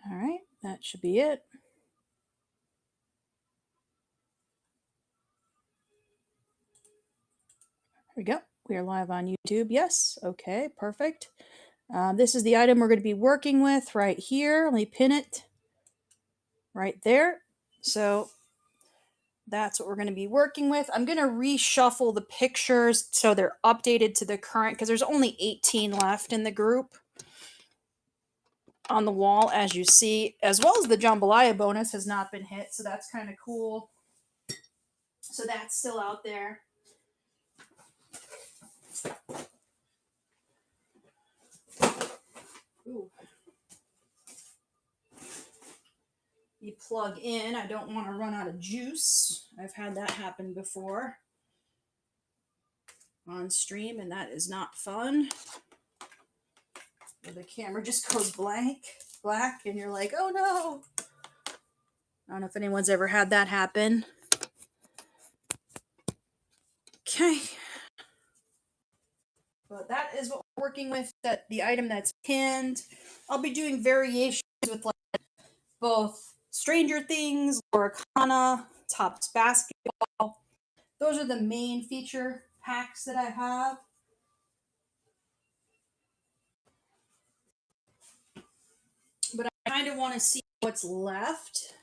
All right, that should be it. There we go. We are live on YouTube. Yes. Okay, perfect. This is the item we're going to be working with right here. Let me pin it right there. So that's what we're going to be working with. I'm going to reshuffle the pictures so they're updated to the current, because there's only 18 left in the group on the wall, as you see, as well as the jambalaya bonus has not been hit, so that's kind of cool. So that's still out there. Ooh. You plug in. I don't want to run out of juice. I've had that happen before on stream, and that is not fun. Where the camera just goes black, and you're like, oh no. I don't know if anyone's ever had that happen. Okay. But that is what we're working with, that the item that's pinned. I'll be doing variations with like both Stranger Things, Loracana, Topps Basketball. Those are the main feature packs that I have. But I kind of want to see what's left.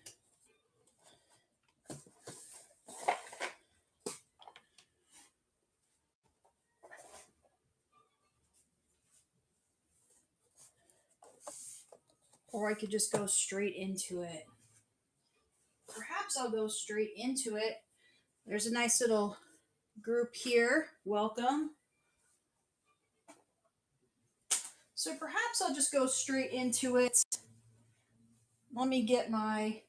Or I could just go straight into it. Perhaps I'll go straight into it. There's a nice little group here. Welcome. So perhaps I'll just go straight into it. Let me get my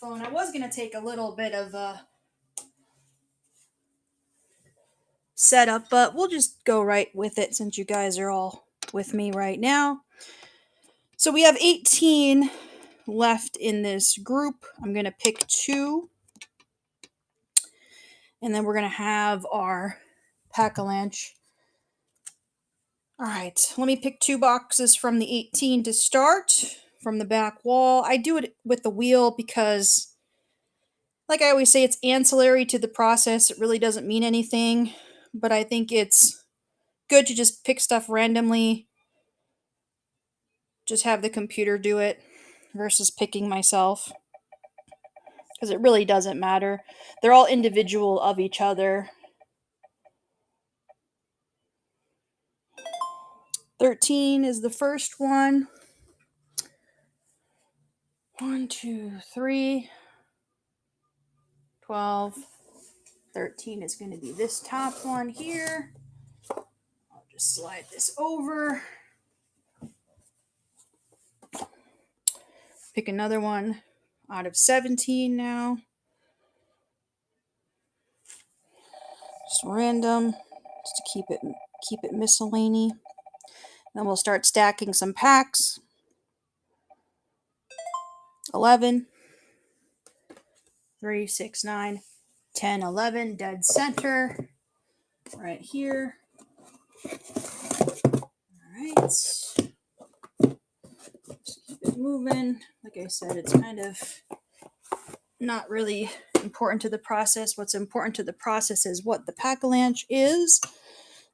phone. I was going to take a little bit of a setup, but we'll just go right with it since you guys are all with me right now. So we have 18 left in this group. I'm going to pick 2. And then we're going to have our pack-a-lunch. All right, let me pick 2 boxes from the 18 to start from the back wall. I do it with the wheel because, like I always say, it's ancillary to the process. It really doesn't mean anything, but I think it's good to just pick stuff randomly. Just have the computer do it versus picking myself, because it really doesn't matter. They're all individual of each other. 13 is the first one. 1, 2, 3. 12. 13 is going to be this top one here. I'll just slide this over. Pick another one out of 17 now. Just random, just to keep it miscellany. Then we'll start stacking some packs. 11, 3, 6, 9, 10, 11, dead center, right here. All right. Just keep it moving. Like I said, it's kind of not really important to the process. What's important to the process is what the pack-a-lunch is.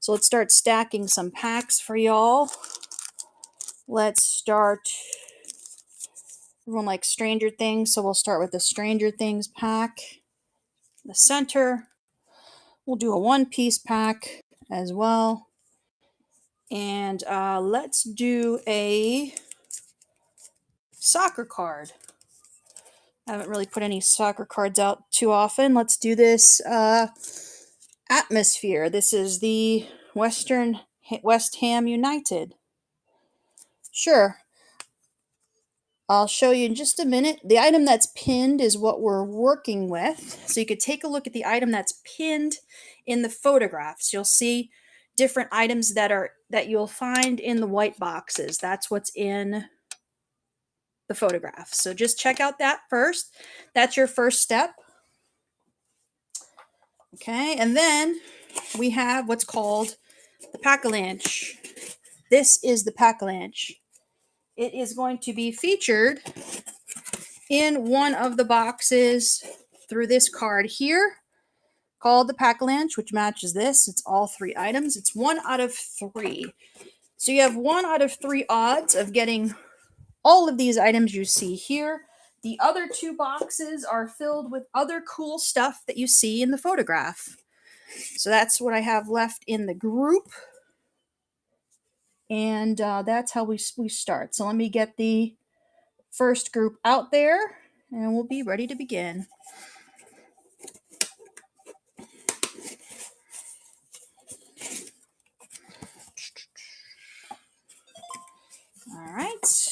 So let's start stacking some packs for y'all. Let's start. Everyone likes Stranger Things, so we'll start with the Stranger Things pack. The center. We'll do a one-piece pack as well. And let's do a soccer card. I haven't really put any soccer cards out too often. Let's do this atmosphere. This is the West Ham United. Sure. I'll show you in just a minute. The item that's pinned is what we're working with. So you could take a look at the item that's pinned in the photographs. You'll see different items that you'll find in the white boxes. That's what's in the photograph. So just check out that first. That's your first step. Okay, and then we have what's called the pack-a-lunch. this is the Pack-a-Lunch. It is going to be featured in one of the boxes through this card here called the Pack-a-Lunch, which matches this. It's all 3 items. It's 1 out of 3. So you have 1 out of 3 odds of getting all of these items you see here. The other 2 boxes are filled with other cool stuff that you see in the photograph. So that's what I have left in the group. And that's how we start. So let me get the first group out there, and we'll be ready to begin. All right.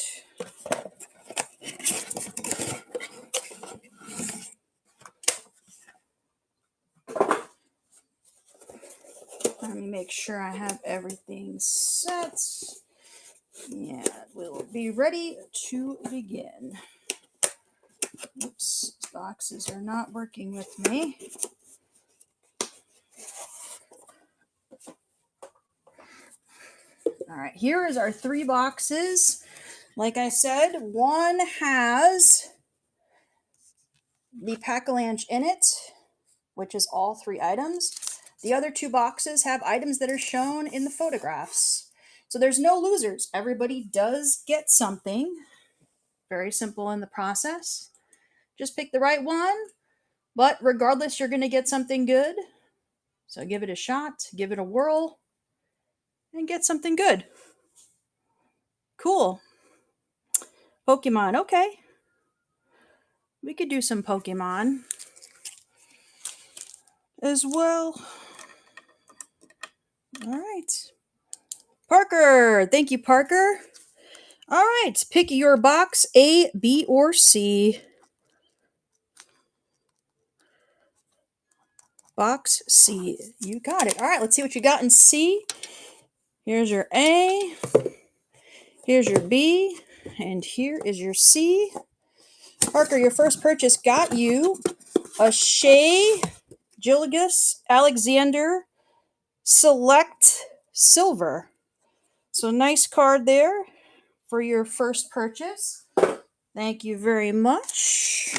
Let me make sure I have everything set. Yeah, we'll be ready to begin. Oops, boxes are not working with me. All right, here is our 3 boxes. Like I said, one has the Pack-a-Lunch in it, which is all 3 items. The other 2 boxes have items that are shown in the photographs. So there's no losers. Everybody does get something. Very simple in the process. Just pick the right one, but regardless, you're going to get something good. So give it a shot, give it a whirl, and get something good. Cool. Pokemon, okay. We could do some Pokemon as well. All right. Parker, thank you, Parker. All right, pick your box, A, B, or C. Box C. You got it. All right, let's see what you got in C. Here's your A. Here's your B. And here is your C. Parker, your first purchase got you a Shea Gilligus Alexander Select Silver. So nice card there for your first purchase. Thank you very much.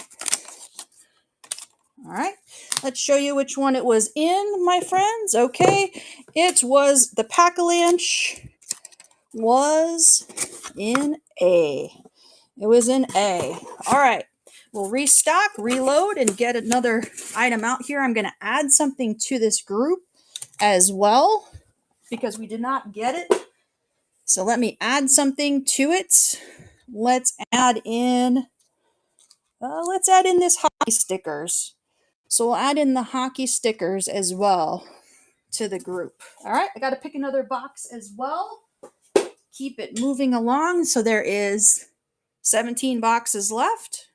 All right, let's show you which one it was in, my friends. Okay, it was the Pack-a-Lunch was in A. It was in A. All right, we'll restock, reload, and get another item out here. I'm going to add something to this group as well because we did not get it. So let me add something to it. Let's add in this hockey stickers. So we'll add in the hockey stickers as well to the group. All right, I got to pick another box as well. Keep it moving along. So there is 17 boxes left.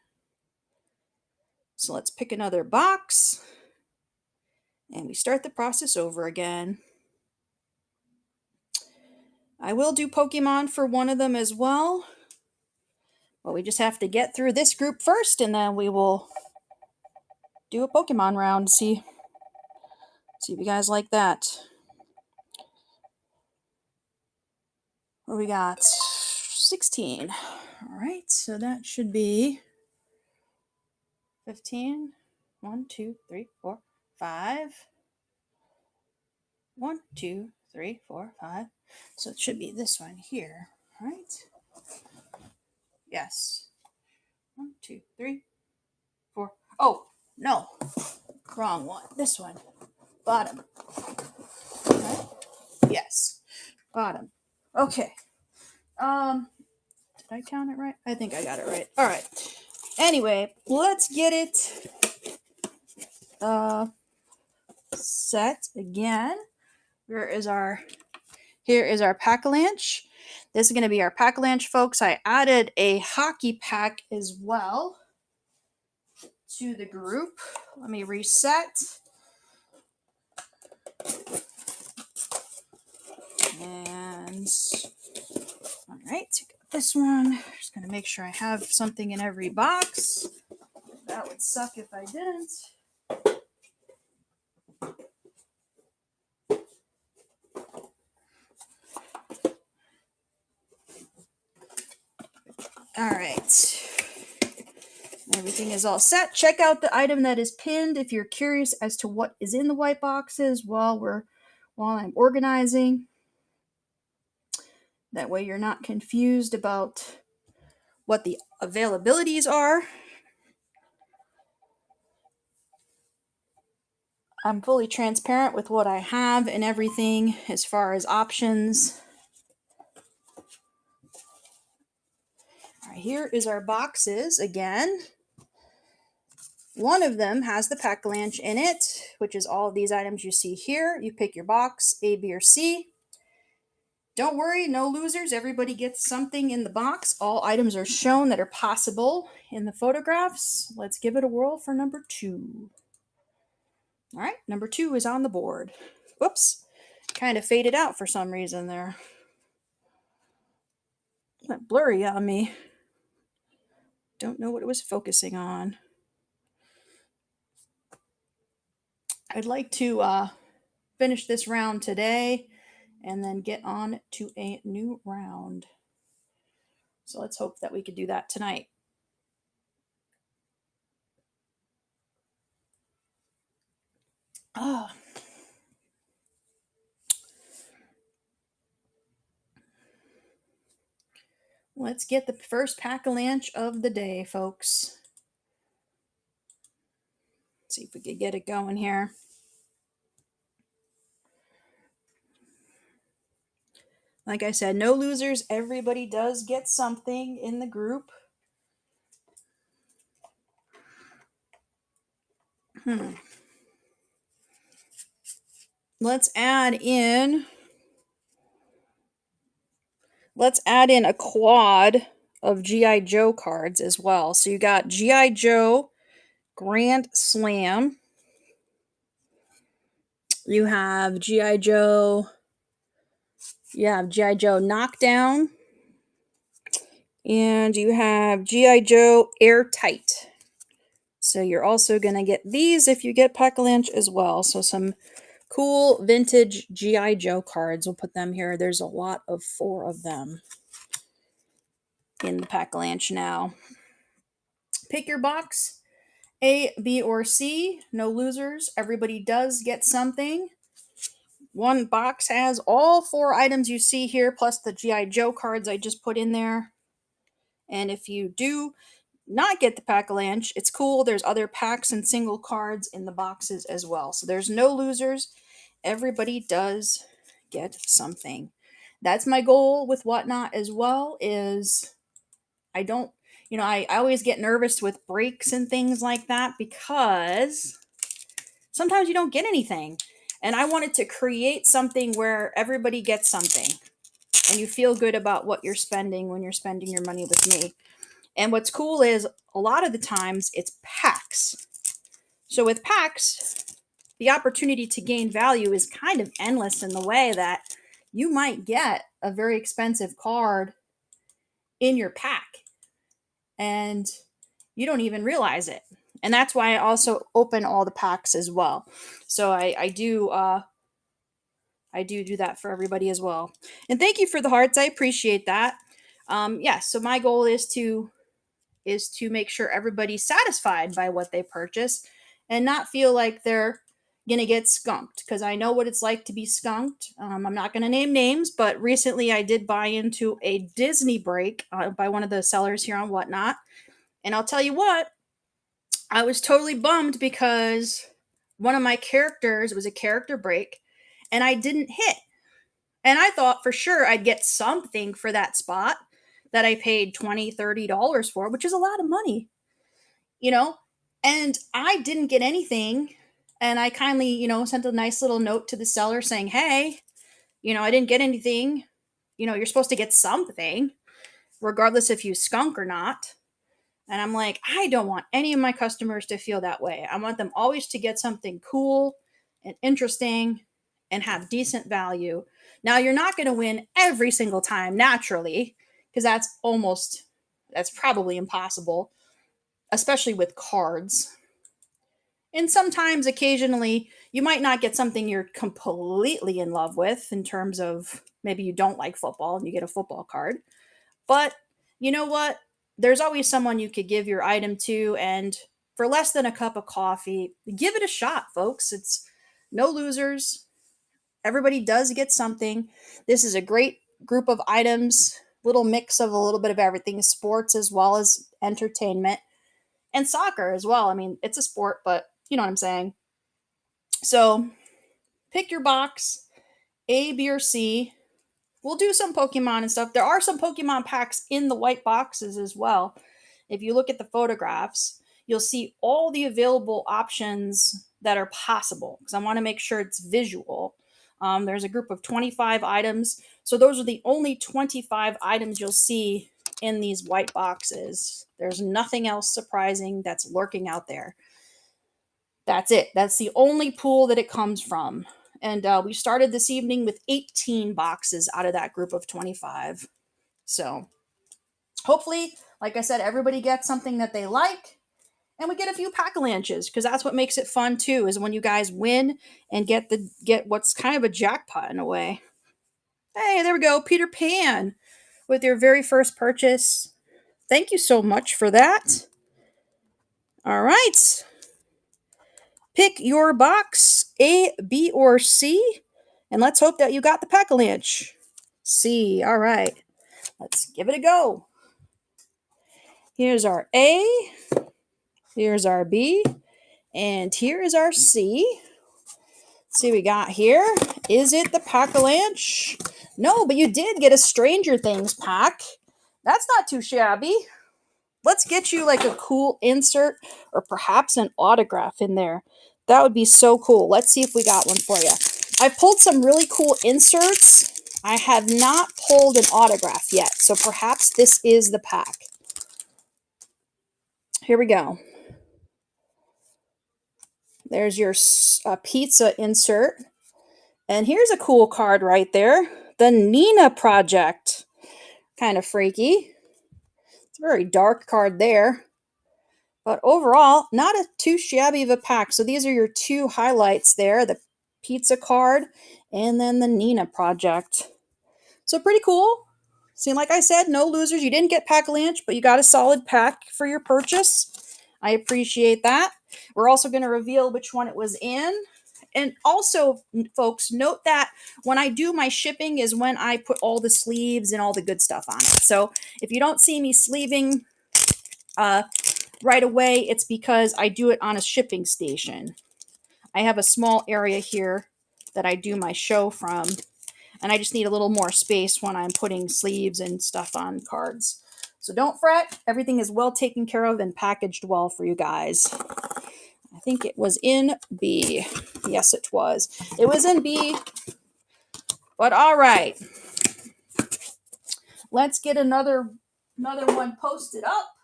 So let's pick another box. And we start the process over again. I will do Pokemon for one of them as well. But we just have to get through this group first, and then we will do a Pokemon round. See if you guys like that. What we got? 16. All right, so that should be 15. 1, 2, 3, 4, 5. 1, 2, 3, 4, 5. So it should be this one here, right? Yes. 1, 2, 3, 4. Oh, no. Wrong one. This one. Bottom. Right? Yes. Bottom. Okay. Did I count it right? I think I got it right. All right. Anyway, let's get it set again. Here is our Pack-a-Lunch. This is going to be our Pack-a-Lunch, folks. I added a hockey pack as well to the group. Let me reset. And all right, got this one. Just going to make sure I have something in every box. That would suck if I didn't. All right. Everything is all set. Check out the item that is pinned if you're curious as to what is in the white boxes while I'm organizing. That way you're not confused about what the availabilities are. I'm fully transparent with what I have and everything as far as options. All right, here is our boxes again. One of them has the Pack-a-Lunch in it, which is all of these items you see here. You pick your box, A, B, or C. Don't worry, no losers. Everybody gets something in the box. All items are shown that are possible in the photographs. Let's give it a whirl for number 2. All right, number 2 is on the board. Whoops, kind of faded out for some reason there. That blurry on me. Don't know what it was focusing on. I'd like to finish this round today and then get on to a new round. So let's hope that we could do that tonight. Let's get the first Pack-a-Lunch of the day, folks. Let's see if we can get it going here. Like I said, no losers. Everybody does get something in the group. Let's add in a quad of G.I. Joe cards as well. So you got G.I. Joe Grand Slam. You have G.I. Joe. You have G.I. Joe Knockdown. And you have G.I. Joe Airtight. So you're also going to get these if you get Pack-a-Lunch as well. So some cool vintage G.I. Joe cards. We'll put them here. There's a lot of 4 of them in the Pack-a-Lunch now. Pick your box, A, B, or C. No losers. Everybody does get something. One box has all 4 items you see here, plus the G.I. Joe cards I just put in there. And if you do not get the Pack-a-Lunch, it's cool. There's other packs and single cards in the boxes as well. So there's no losers. Everybody does get something. That's my goal with Whatnot as well, is I don't, I always get nervous with breaks and things like that because sometimes you don't get anything. And I wanted to create something where everybody gets something and you feel good about what you're spending when you're spending your money with me. And what's cool is a lot of the times it's packs. So with packs, the opportunity to gain value is kind of endless in the way that you might get a very expensive card in your pack and you don't even realize it. And that's why I also open all the packs as well. So I do that for everybody as well. And thank you for the hearts. I appreciate that. So my goal is to make sure everybody's satisfied by what they purchase and not feel like they're going to get skunked, because I know what it's like to be skunked. I'm not going to name names, but recently I did buy into a Disney break by one of the sellers here on Whatnot. And I'll tell you what, I was totally bummed because one of my characters was a character break and I didn't hit. And I thought for sure I'd get something for that spot that I paid $20, $30 for, which is a lot of money, and I didn't get anything. And I kindly, sent a nice little note to the seller saying, hey, I didn't get anything. You're supposed to get something, regardless if you skunk or not. And I'm like, I don't want any of my customers to feel that way. I want them always to get something cool and interesting and have decent value. Now, you're not going to win every single time, naturally, because that's probably impossible, especially with cards. And sometimes, occasionally, you might not get something you're completely in love with, in terms of maybe you don't like football and you get a football card. But you know what? there's always someone you could give your item to, and for less than a cup of coffee, give it a shot, folks. It's no losers. Everybody does get something. This is a great group of items, little mix of a little bit of everything, sports as well as entertainment, and soccer as well. I mean, it's a sport, but you know what I'm saying. So pick your box, A, B, or C. We'll do some Pokemon and stuff. There are some Pokemon packs in the white boxes as well. If you look at the photographs, you'll see all the available options that are possible because I want to make sure it's visual. There's a group of 25 items. So those are the only 25 items you'll see in these white boxes. There's nothing else surprising that's lurking out there. That's it. That's the only pool that it comes from. And we started this evening with 18 boxes out of that group of 25. So hopefully, like I said, everybody gets something that they like. And we get a few pack-a-lunches because that's what makes it fun too, is when you guys win and get what's kind of a jackpot in a way. Hey, there we go. Peter Pan with your very first purchase. Thank you so much for that. All right. Pick your box, A, B, or C, and let's hope that you got the pack-a-lunch. C. All right. Let's give it a go. Here's our A, here's our B, and here is our C. Let's see what we got here. Is it the pack-a-lunch? No, but you did get a Stranger Things pack. That's not too shabby. Let's get you like a cool insert or perhaps an autograph in there. That would be so cool. Let's see if we got one for you. I pulled some really cool inserts. I have not pulled an autograph yet, so perhaps this is the pack. Here we go. There's your pizza insert. And here's a cool card right there. The Nina Project. Kind of freaky. It's a very dark card there. But overall, not too shabby of a pack. So these are your two highlights there. The pizza card and then the Nina Project. So pretty cool. See, like I said, no losers. You didn't get pack-a-lunch, but you got a solid pack for your purchase. I appreciate that. We're also going to reveal which one it was in. And also, folks, note that when I do my shipping is when I put all the sleeves and all the good stuff on it. So if you don't see me sleeving right away, it's because I do it on a shipping station. I have a small area here that I do my show from, and I just need a little more space when I'm putting sleeves and stuff on cards. So don't fret. Everything is well taken care of and packaged well for you guys. I think it was in B. Yes, it was. It was in B. But all right. Let's get another one posted up.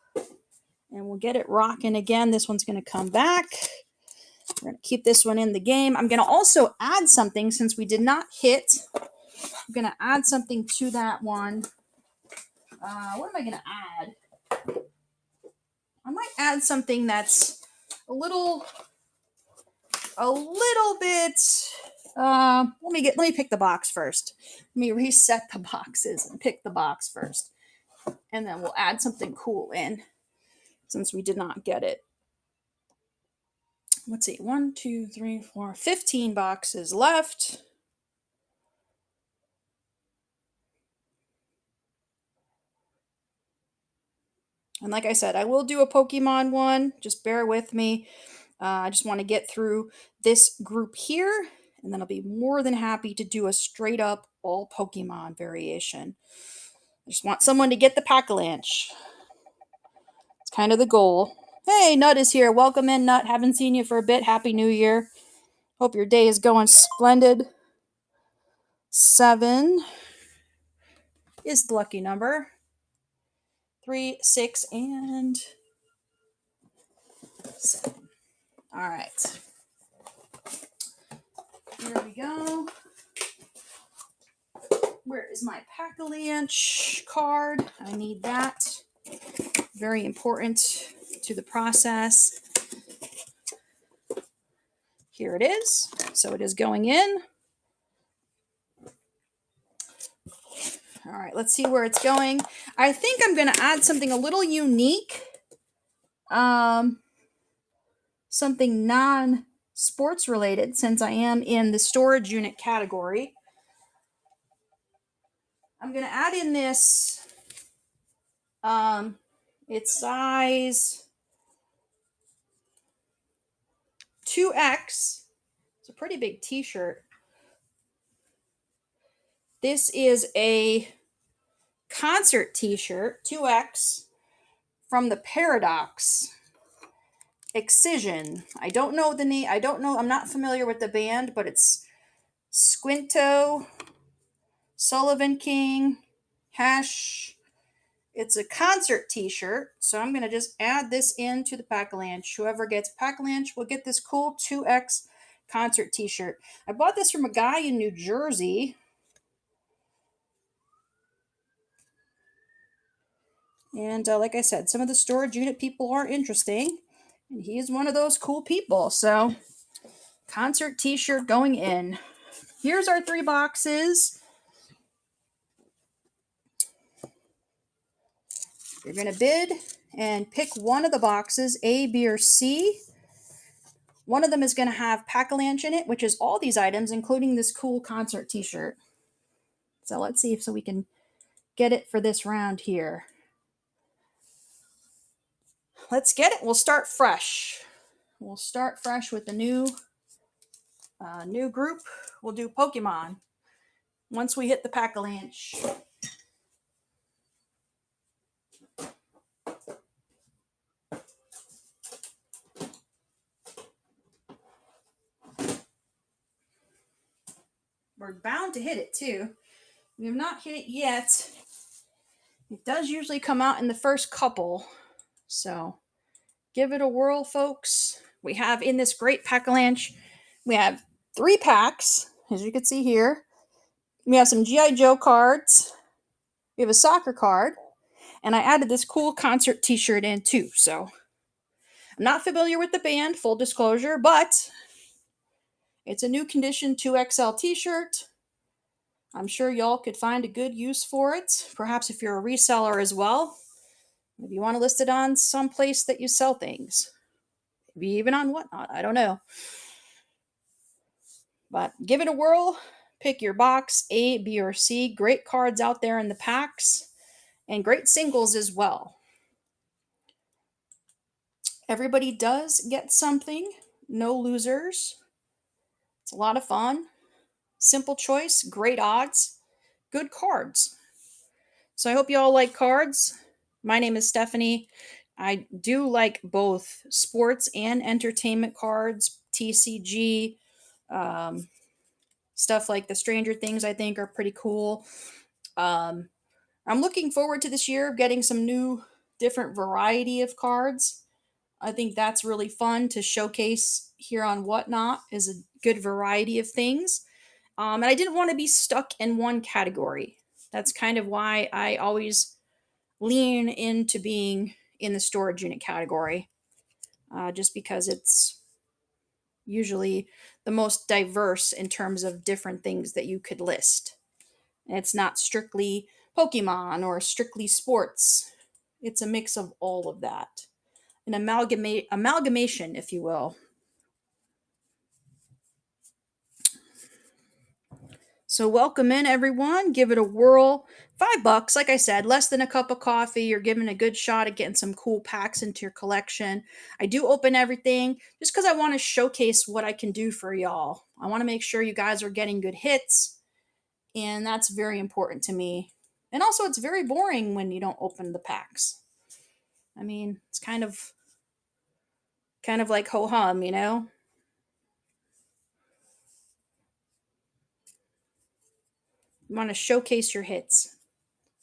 And we'll get it rocking again. This one's going to come back. We're going to keep this one in the game. I'm going to also add something since we did not hit. I'm going to add something to that one. What am I going to add? I might add something that's a little bit. Let me pick the box first. Let me reset the boxes and pick the box first, and then we'll add something cool in since we did not get it. Let's see. 1, 2, 3, 4, 15 boxes left. And like I said, I will do a Pokemon one. Just bear with me. I just want to get through this group here, and then I'll be more than happy to do a straight up all Pokemon variation. I just want someone to get the pack-a-lunch. It's kind of the goal. Hey, Nut is here. Welcome in, Nut. Haven't seen you for a bit. Happy New Year. Hope your day is going splendid. 7 is the lucky number. 3, 6, and 7. All right. Here we go. Where is my pack-a-lunch card? I need that. Very important to the process. Here it is. So it is going in. All right, let's see where it's going. I think I'm going to add something a little unique. Something non-sports related, since I am in the storage unit category. I'm going to add in this, it's size 2X. It's a pretty big t-shirt. This is a concert t-shirt, 2X, from the Paradox Excision. I don't know the name. I'm not familiar with the band, but it's Squinto, Sullivan King, Hash. It's a concert t-shirt, so I'm going to just add this into the pack-a-lunch. Whoever gets pack-a-lunch will get this cool 2X concert t-shirt. I bought this from a guy in New Jersey. And like I said, some of the storage unit people are interesting. And he is one of those cool people. So, concert t-shirt going in. Here's our 3 boxes. You're going to bid and pick one of the boxes, A, B, or C. One of them is going to have pack-a-lunch in it, which is all these items, including this cool concert t-shirt. So let's see if we can get it for this round here. Let's get it. We'll start fresh. We'll start fresh with the new group. We'll do Pokemon once we hit the pack-a-lunch. We're bound to hit it too. We have not hit it yet. It does usually come out in the first couple. So give it a whirl, folks. We have in this great pack-a-lunch, we have 3 packs, as you can see here. We have some G.I. Joe cards. We have a soccer card. And I added this cool concert t-shirt in too. So I'm not familiar with the band, full disclosure, but it's a new condition 2XL t-shirt. I'm sure y'all could find a good use for it. Perhaps if you're a reseller as well. Maybe you want to list it on some place that you sell things. Maybe even on Whatnot. I don't know. But give it a whirl. Pick your box, A, B, or C. Great cards out there in the packs. And great singles as well. Everybody does get something. No losers. It's a lot of fun. Simple choice. Great odds. Good cards. So I hope you all like cards. My name is Stephanie. I do like both sports and entertainment cards, TCG, stuff like the Stranger Things I think are pretty cool. I'm looking forward to this year getting some new different variety of cards. I think that's really fun to showcase here on Whatnot, is a good variety of things. And I didn't want to be stuck in one category. That's kind of why I always lean into being in the storage unit category, just because it's usually the most diverse in terms of different things that you could list. And it's not strictly Pokemon or strictly sports. It's a mix of all of that. An amalgamation, if you will. So welcome in, everyone. Give it a whirl. $5, like I said, less than a cup of coffee. You're giving a good shot at getting some cool packs into your collection. I do open everything just because I want to showcase what I can do for y'all. I want to make sure you guys are getting good hits, and that's very important to me. And also, it's very boring when you don't open the packs. I mean, it's kind of like ho-hum, you know? You want to showcase your hits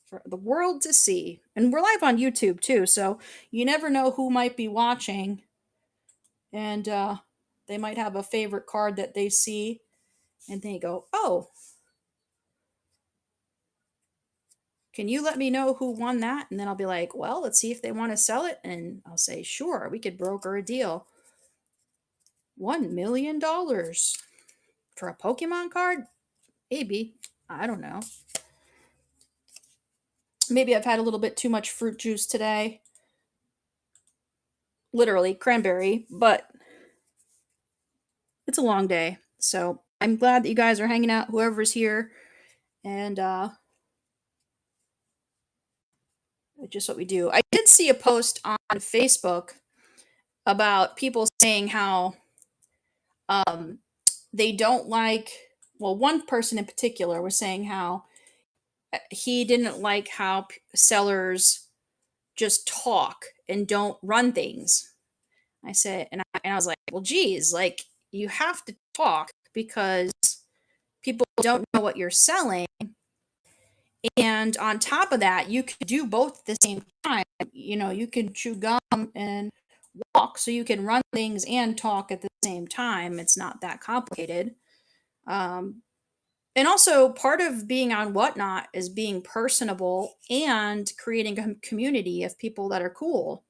for the world to see. And we're live on YouTube too, so you never know who might be watching. And they might have a favorite card that they see and they go, oh, can you let me know who won that? And then I'll be like, well, let's see if they want to sell it. And I'll say, sure, we could broker a deal. $1 million for a Pokemon card? Maybe. I don't know. Maybe I've had a little bit too much fruit juice today. Literally, cranberry, but it's a long day. So I'm glad that you guys are hanging out, whoever's here. And just what we do. I did see a post on Facebook about people saying how um, they don't like, well, one person in particular was saying how he didn't like how sellers just talk and don't run things. I said, and I was like, well, geez, like you have to talk because people don't know what you're selling. And on top of that, you can do both at the same time. You know, you can chew gum and walk, so you can run things and talk at the same time. It's not that complicated. Um, and also, part of being on Whatnot is being personable and creating a community of people that are cool,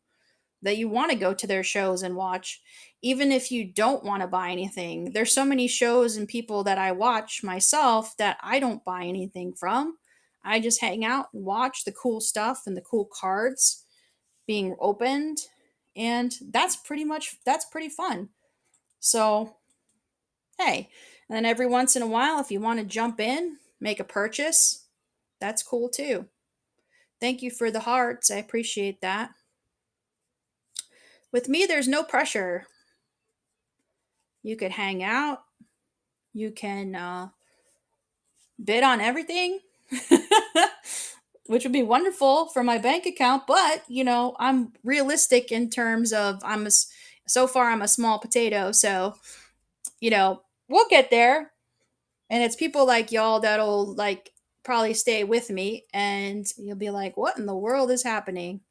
that you want to go to their shows and watch, even if you don't want to buy anything. There's so many shows and people that I watch myself that I don't buy anything from. I just hang out and watch the cool stuff and the cool cards being opened, and that's pretty fun. So, hey, and then every once in a while if you want to jump in, make a purchase, that's cool too. Thank you for the hearts. I appreciate that. With me, there's no pressure. You could hang out, you can bid on everything, which would be wonderful for my bank account. But you know, I'm realistic in terms of so far I'm a small potato. So you know, we'll get there. And it's people like y'all that'll like probably stay with me, and you'll be like, "What in the world is happening?"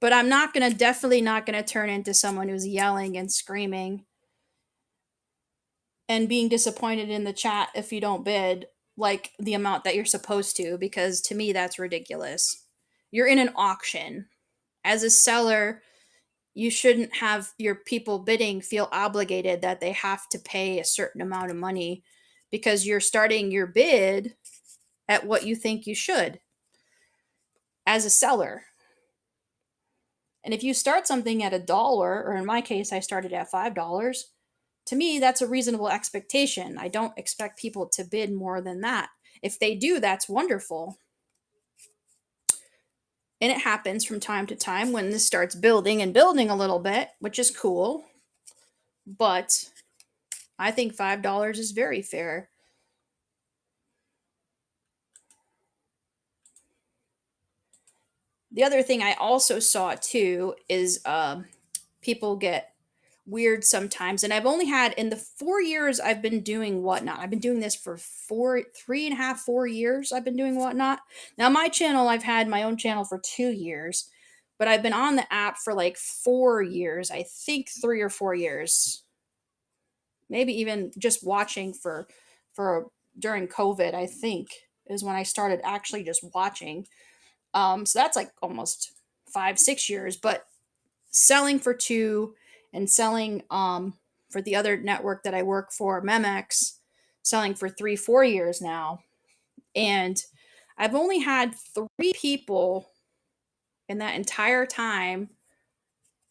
But I'm not gonna definitely not gonna turn into someone who's yelling and screaming and being disappointed in the chat if you don't bid like the amount that you're supposed to, because to me that's ridiculous. You're in an auction. As a seller, you shouldn't have your people bidding feel obligated that they have to pay a certain amount of money because you're starting your bid at what you think you should as a seller. And if you start something at $1, or in my case I started at $5, to me, that's a reasonable expectation. I don't expect people to bid more than that. If they do, that's wonderful. And it happens from time to time when this starts building and building a little bit, which is cool. But I think $5 is very fair. The other thing I also saw too is people get weird sometimes. And I've only had, in the 4 years I've been doing Whatnot, I've been doing this for 3.5, 4 years. I've been doing Whatnot. Now, my channel, I've had my own channel for 2 years, but I've been on the app for like 4 years, I think 3 or 4 years, maybe even just watching for during COVID, I think is when I started actually just watching. So that's like almost 5, 6 years, but selling for two and selling for the other network that I work for, Memex, selling for 3, 4 years now. And I've only had 3 people in that entire time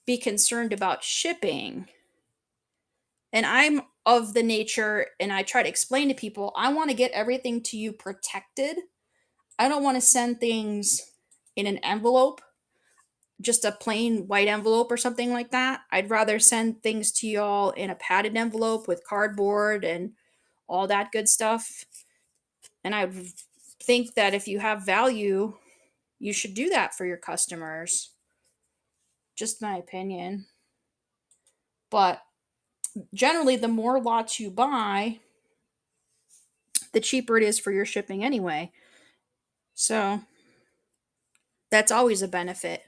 be concerned about shipping. And I'm of the nature, and I try to explain to people, I want to get everything to you protected. I don't want to send things in an envelope, just a plain white envelope or something like that. I'd rather send things to y'all in a padded envelope with cardboard and all that good stuff. And I think that if you have value, you should do that for your customers. Just my opinion. But generally, the more lots you buy, the cheaper it is for your shipping anyway. So that's always a benefit.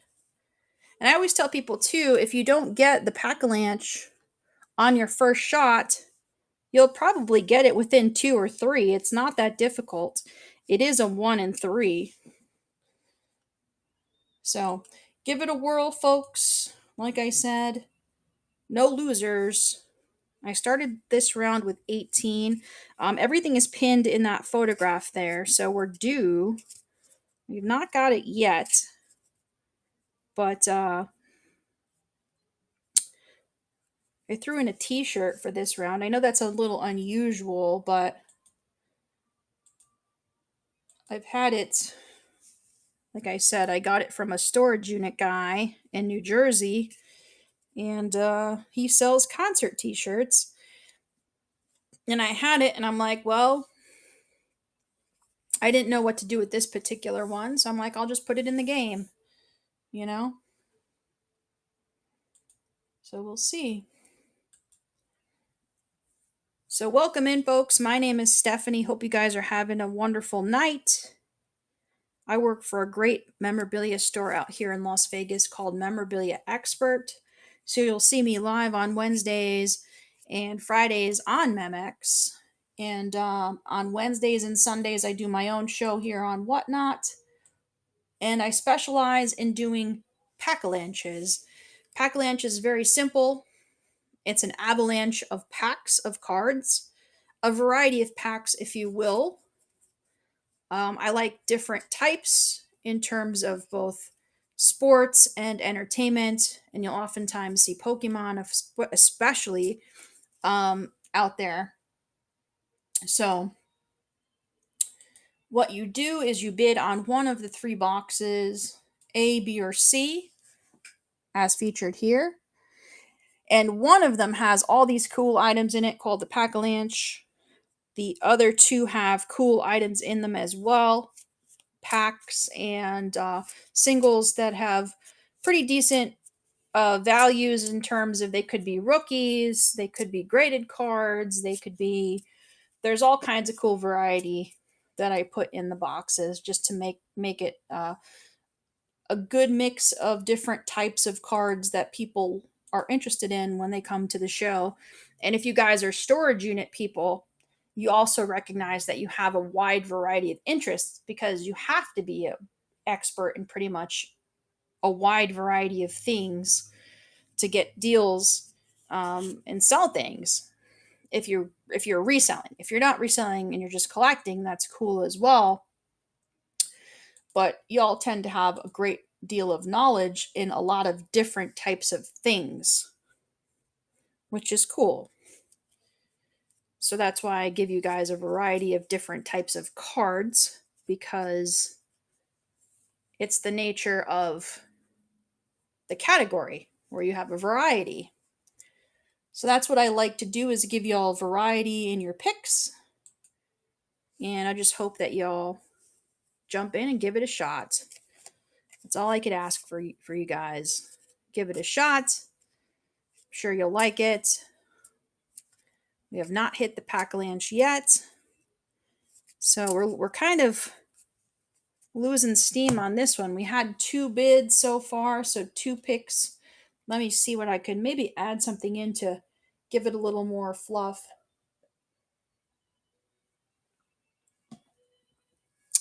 And I always tell people too, if you don't get the Pack-a-Lunch on your first shot, you'll probably get it within 2 or 3. It's not that difficult. It is a 1 in 3. So give it a whirl, folks. Like I said, no losers. I started this round with 18. Everything is pinned in that photograph there, so we're due. We've not got it yet, but I threw in a t-shirt for this round. I know that's a little unusual, but I've had it, like I said, I got it from a storage unit guy in New Jersey, and he sells concert t-shirts. And I had it, and I'm like, well, I didn't know what to do with this particular one, so I'm like, I'll just put it in the game, you know? So we'll see. So welcome in, folks. My name is Stephanie. Hope you guys are having a wonderful night. I work for a great memorabilia store out here in Las Vegas called Memorabilia Expert. So you'll see me live on Wednesdays and Fridays on Memex. And on Wednesdays and Sundays, I do my own show here on Whatnot. And I specialize in doing pack-a-lanches. Pack-a-lanch is very simple. It's an avalanche of packs of cards, a variety of packs, if you will. I like different types in terms of both sports and entertainment, and you'll oftentimes see Pokemon, especially out there. So, what you do is you bid on one of the three boxes, A, B, or C, as featured here. And one of them has all these cool items in it called the Pack-a-Lanch. The other two have cool items in them as well. Packs and singles that have pretty decent values in terms of they could be rookies, they could be graded cards, they could be, there's all kinds of cool variety that I put in the boxes just to make it a good mix of different types of cards that people are interested in when they come to the show. And if you guys are storage unit people, you also recognize that you have a wide variety of interests because you have to be an expert in pretty much a wide variety of things to get deals and sell things. If you're reselling, if you're not reselling and you're just collecting, that's cool as well. But y'all tend to have a great deal of knowledge in a lot of different types of things, which is cool. So that's why I give you guys a variety of different types of cards, because it's the nature of the category where you have a variety. So that's what I like to do, is give y'all variety in your picks. And I just hope that y'all jump in and give it a shot. That's all I could ask for you guys. Give it a shot. I'm sure you'll like it. We have not hit the Pack-a-Lanch yet. So we're kind of losing steam on this one. We had 2 bids so far, so 2 picks. Let me see what I could maybe add something in to give it a little more fluff.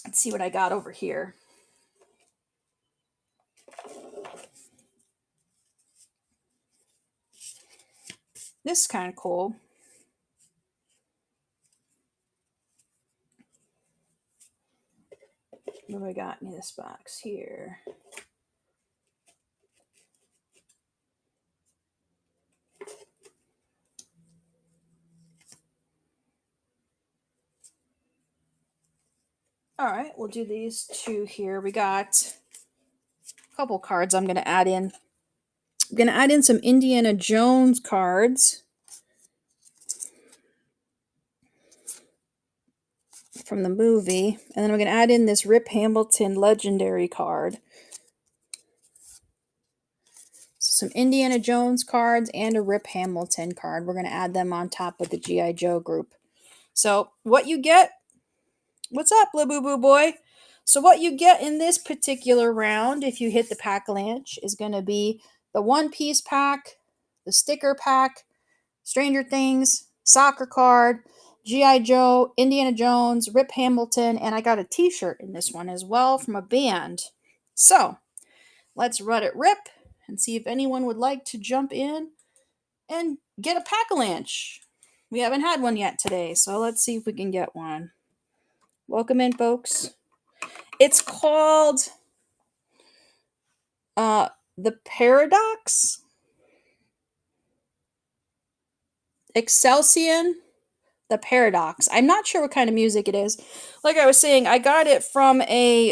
Let's see what I got over here. This is kind of cool. What do I got in this box here? All right, we'll do these 2 here. We got a couple cards I'm going to add in. I'm going to add in some Indiana Jones cards from the movie. And then I'm going to add in this Rip Hamilton legendary card. Some Indiana Jones cards and a Rip Hamilton card. We're going to add them on top of the G.I. Joe group. So what you get, what's up, Blue Boo Boy? So what you get in this particular round, if you hit the Pack-a-Lanch, is going to be the One Piece pack, the sticker pack, Stranger Things, soccer card, G.I. Joe, Indiana Jones, Rip Hamilton, and I got a t-shirt in this one as well from a band. So let's let it rip and see if anyone would like to jump in and get a Pack-a-Lunch. We haven't had one yet today, so let's see if we can get one. Welcome in, folks. It's called the Paradox Excelsior. The Paradox. I'm not sure what kind of music it is. Like I was saying, I got it from a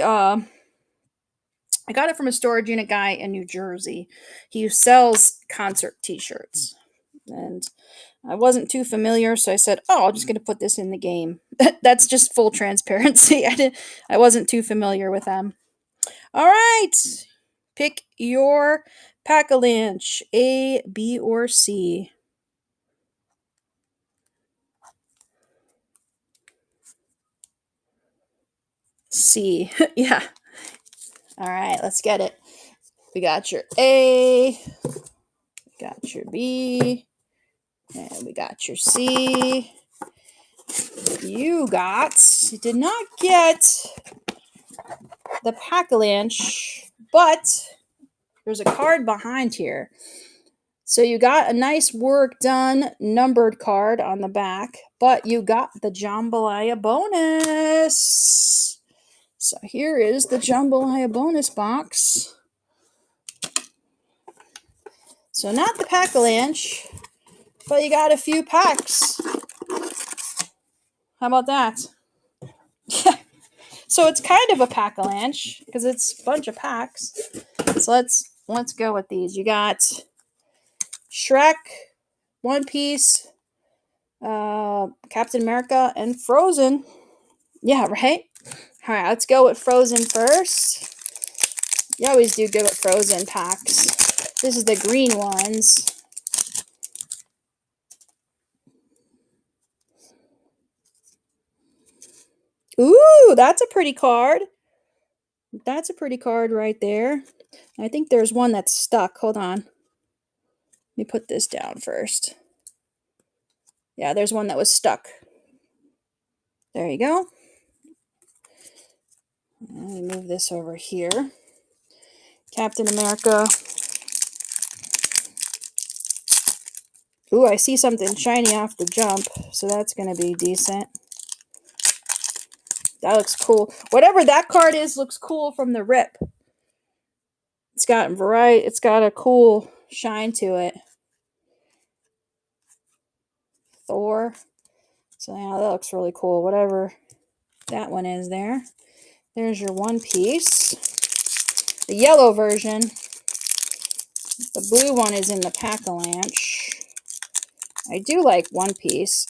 storage unit guy in New Jersey. He sells concert T-shirts, and I wasn't too familiar, so I said, "Oh, I'm just going to put this in the game." That's just full transparency. I wasn't too familiar with them. All right, pick your Pack-a-Lunch, A, B, or C. C. Yeah. All right, let's get it. We got your A, we got your B, and we got your C. You did not get the Pack-a-Lunch, but there's a card behind here. So you got a nice work done numbered card on the back, but you got the Jambalaya bonus. So here is the Jambalaya bonus box. So not the Pack-a-Lunch, but you got a few packs. How about that? So it's kind of a Pack-a-Lunch because it's a bunch of packs. So let's go with these. You got Shrek, One Piece, Captain America, and Frozen. Yeah, right? All right, let's go with Frozen first. You always do good with Frozen packs. This is the green ones. Ooh, that's a pretty card. That's a pretty card right there. I think there's one that's stuck. Hold on. Let me put this down first. Yeah, there's one that was stuck. There you go. Let me move this over here. Captain America. Ooh, I see something shiny off the jump, so that's going to be decent. That looks cool. Whatever that card is looks cool from the rip. It's got a cool shine to it. Thor. So yeah, that looks really cool. Whatever that one is there. There's your One Piece. The yellow version. The blue one is in the Pack-a-Lunch. I do like One Piece.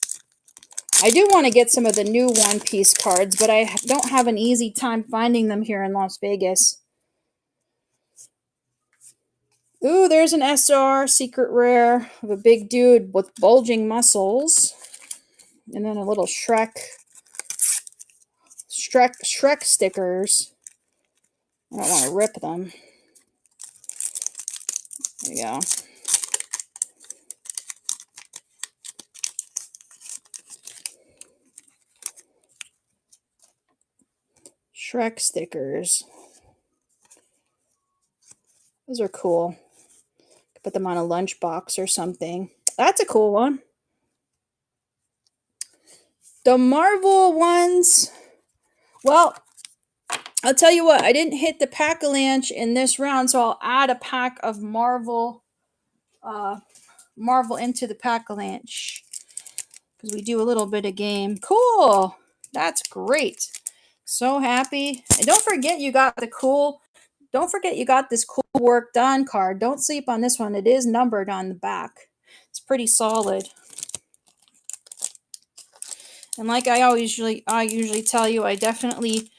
I do want to get some of the new One Piece cards, but I don't have an easy time finding them here in Las Vegas. Ooh, there's an SR secret rare of a big dude with bulging muscles. And then a little Shrek stickers. I don't want to rip them. There you go. Shrek stickers. Those are cool. Put them on a lunchbox or something. That's a cool one. The Marvel ones. Well, I'll tell you what. I didn't hit the Pack-a-Lunch in this round, so I'll add a pack of Marvel into the Pack-a-Lunch because we do a little bit of game. Cool. That's great. So happy. And don't forget you got this cool work done card. Don't sleep on this one. It is numbered on the back. It's pretty solid. And like I usually tell you, I definitely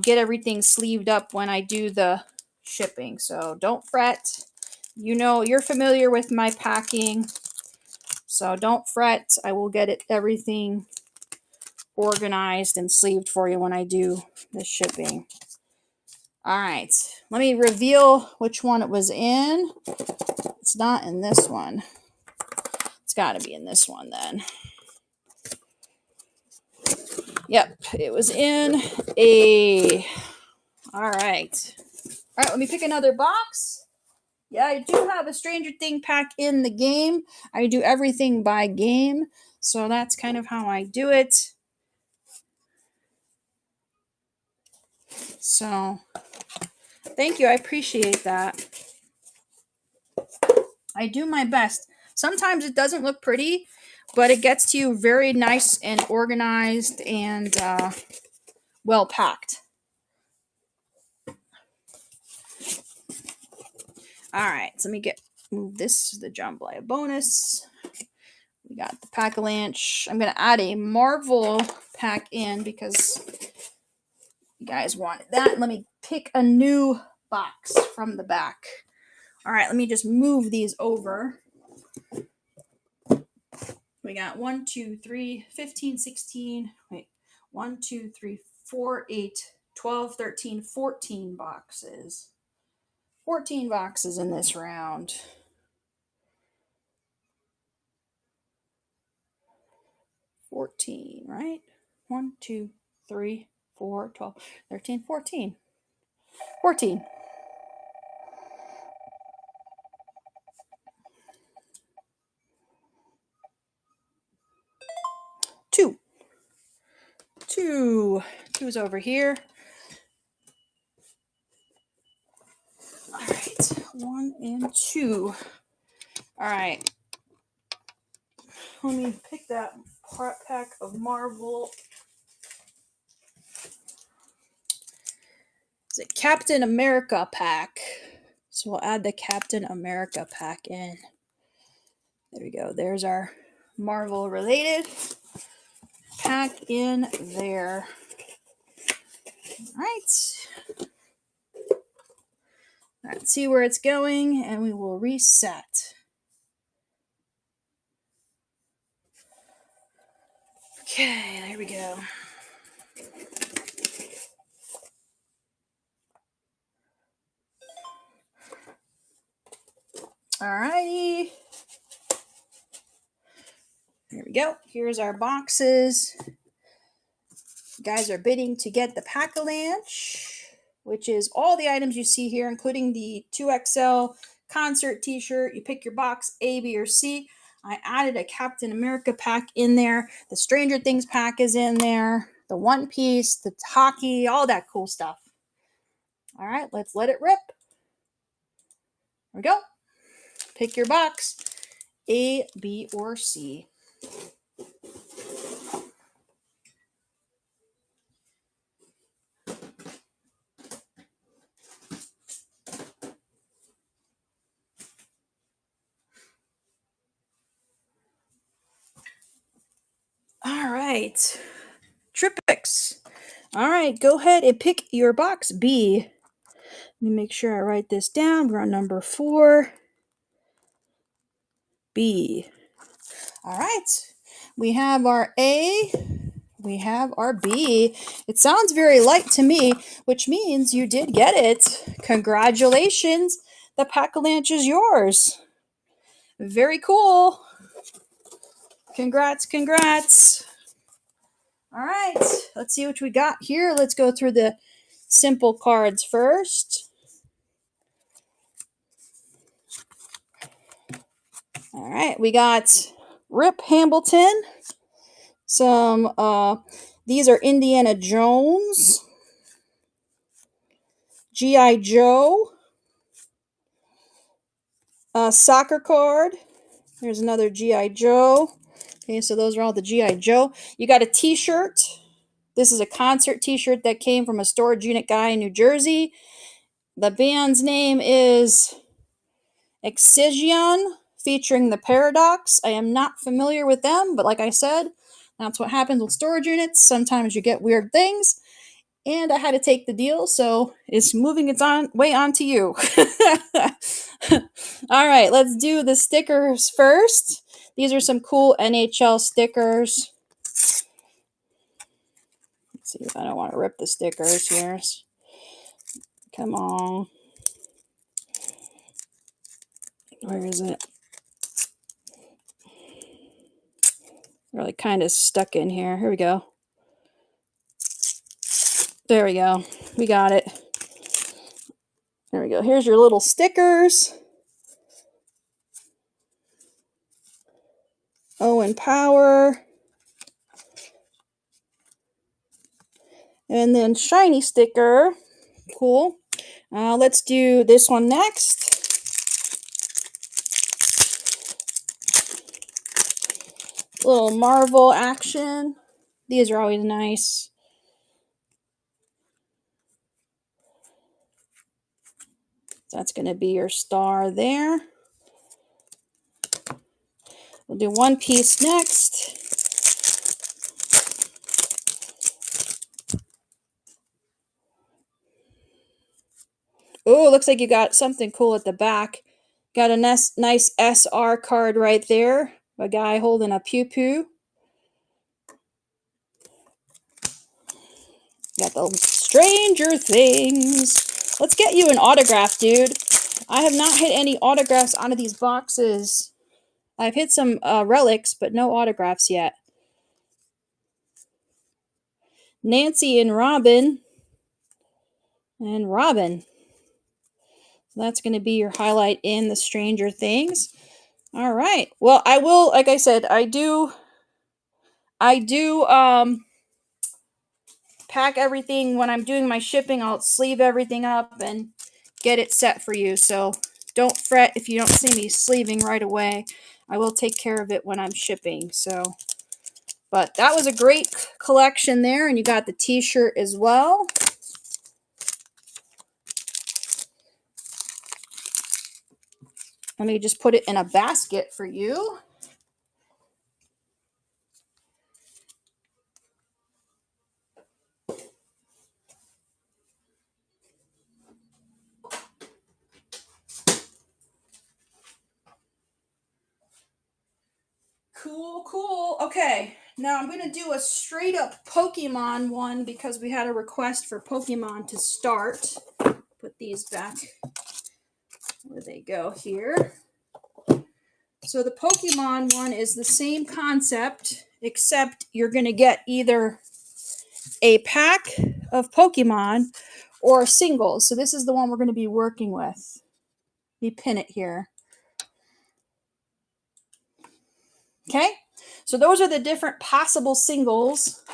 get everything sleeved up when I do the shipping. So don't fret. You know, you're familiar with my packing. So don't fret. I will get everything organized and sleeved for you when I do the shipping. All right, let me reveal which one it was in. It's not in this one. It's got to be in this one then. Yep, it was in A. All right. All right, let me pick another box. Yeah, I do have a Stranger Thing pack in the game. I do everything by game, so that's kind of how I do it. So, thank you. I appreciate that. I do my best. Sometimes it doesn't look pretty, but it gets to you very nice and organized and well packed. All right, so let me move this to the Jambalaya bonus. We got the Pack-a-Lunch. I'm going to add a Marvel pack in because you guys wanted that. Let me pick a new box from the back. All right, let me just move these over. We got 1, 2, 3, 15, 16. Wait, 1, 2, 3, 4, 8, 12, 13, 14 boxes. 14 boxes in this round. 14, right? 1, 2, 3, 4, 12, 13, 14. 14. 2. 2. 2 is over here. All right. 1 and 2. All right. Let me pick that pack of Marvel. It's a Captain America pack. So we'll add the Captain America pack in. There we go. There's our Marvel related pack in there. All right. Let's see where it's going, and we will reset. Okay, there we go. Alrighty. Here we go. Here's our boxes. You guys are bidding to get the Pack-a-Lunch, which is all the items you see here, including the 2XL concert t-shirt. You pick your box, A, B, or C. I added a Captain America pack in there. The Stranger Things pack is in there. The One Piece, the hockey, all that cool stuff. All right, let's let it rip. Here we go. Pick your box, A, B, or C. All right, Tripix. All right, go ahead and pick your box, B. Let me make sure I write this down. We're on number 4, B. All right, we have our A. We have our B. It sounds very light to me, which means you did get it. Congratulations. The Pack-a-Lunch is yours. Very cool. Congrats, congrats. All right, let's see what we got here. Let's go through the simple cards first. All right, we got Rip Hamilton. These are Indiana Jones, G.I. Joe, soccer card. There's another G.I. Joe. Okay, so those are all the G.I. Joe. You got a t-shirt. This is a concert t-shirt that came from a storage unit guy in New Jersey. The band's name is Excision, featuring the Paradox. I am not familiar with them, but like I said, that's what happens with storage units. Sometimes you get weird things. And I had to take the deal, so it's moving its way on to you. All right, let's do the stickers first. These are some cool NHL stickers. Let's see if I don't want to rip the stickers here. Come on. Where is it? Really kind of stuck in here. Here we go. There we go. We got it. There we go. Here's your little stickers. and power. And then shiny sticker. Cool. Let's do this one next. Little Marvel action. These are always nice. That's going to be your star there. We'll do one piece next. Oh, looks like you got something cool at the back. Got a nice SR card right there. A guy holding a pew-pew. Got the Stranger Things. Let's get you an autograph, dude. I have not hit any autographs out of these boxes. I've hit some relics, but no autographs yet. Nancy and Robin. And Robin. So that's going to be your highlight in the Stranger Things. All right. Well, I will, like I said, I do pack everything when I'm doing my shipping. I'll sleeve everything up and get it set for you. So don't fret if you don't see me sleeving right away. I will take care of it when I'm shipping. So, but that was a great collection there, and you got the t-shirt as well. Let me just put it in a basket for you. Cool, cool. Okay, now I'm going to do a straight up Pokemon one because we had a request for Pokemon to start. Put these back where they go here. So the Pokemon one is the same concept, except you're going to get either a pack of Pokemon or singles. So this is the one we're going to be working with. We pin it here. Okay, so those are the different possible singles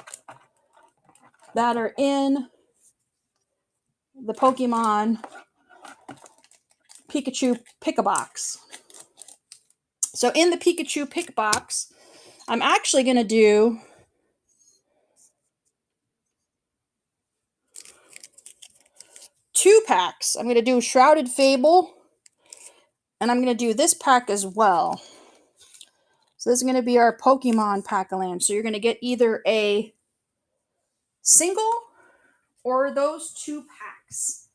that are in the Pokemon Pikachu Pick-a-Box. So in the Pikachu Pick-a-Box, I'm actually going to do two packs. I'm going to do Shrouded Fable, and I'm going to do this pack as well. So this is going to be our Pokemon Pack-a-Land. So you're going to get either a single or those two packs.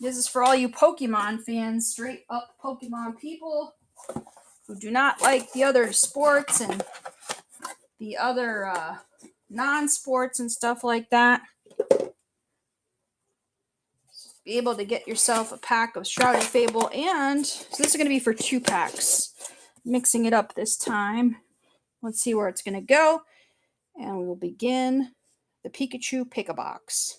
This is for all you Pokemon fans, straight up Pokemon people who do not like the other sports and the other non-sports and stuff like that. Be able to get yourself a pack of Shrouded Fable, and so this is going to be for two packs. Mixing it up this time. Let's see where it's going to go, and we will begin the Pikachu Pick-a-Box.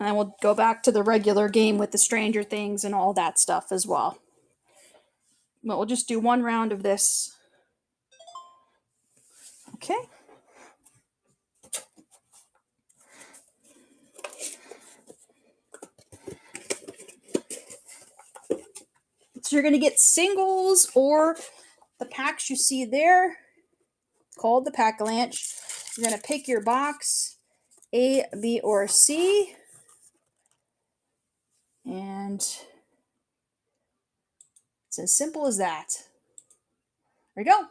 And we'll go back to the regular game with the Stranger Things and all that stuff as well. But we'll just do one round of this. Okay. So you're going to get singles or the packs you see there, called the Pack-a-Lunch. You're going to pick your box, A, B, or C. And it's as simple as that. There you go.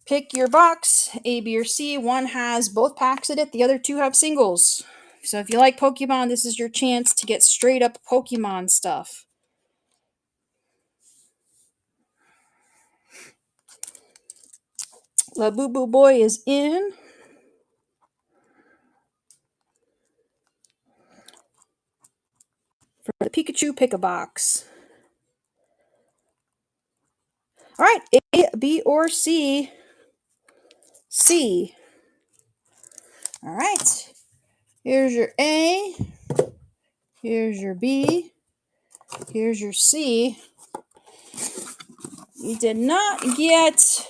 Pick your box, A, B, or C. One has both packs in it. The other two have singles. So if you like Pokemon, this is your chance to get straight up Pokemon stuff. La Boo Boo Boy is in. For the Pikachu Pick-a-Box. All right, A, B, or C. C. All right. Here's your A. Here's your B. Here's your C. You did not get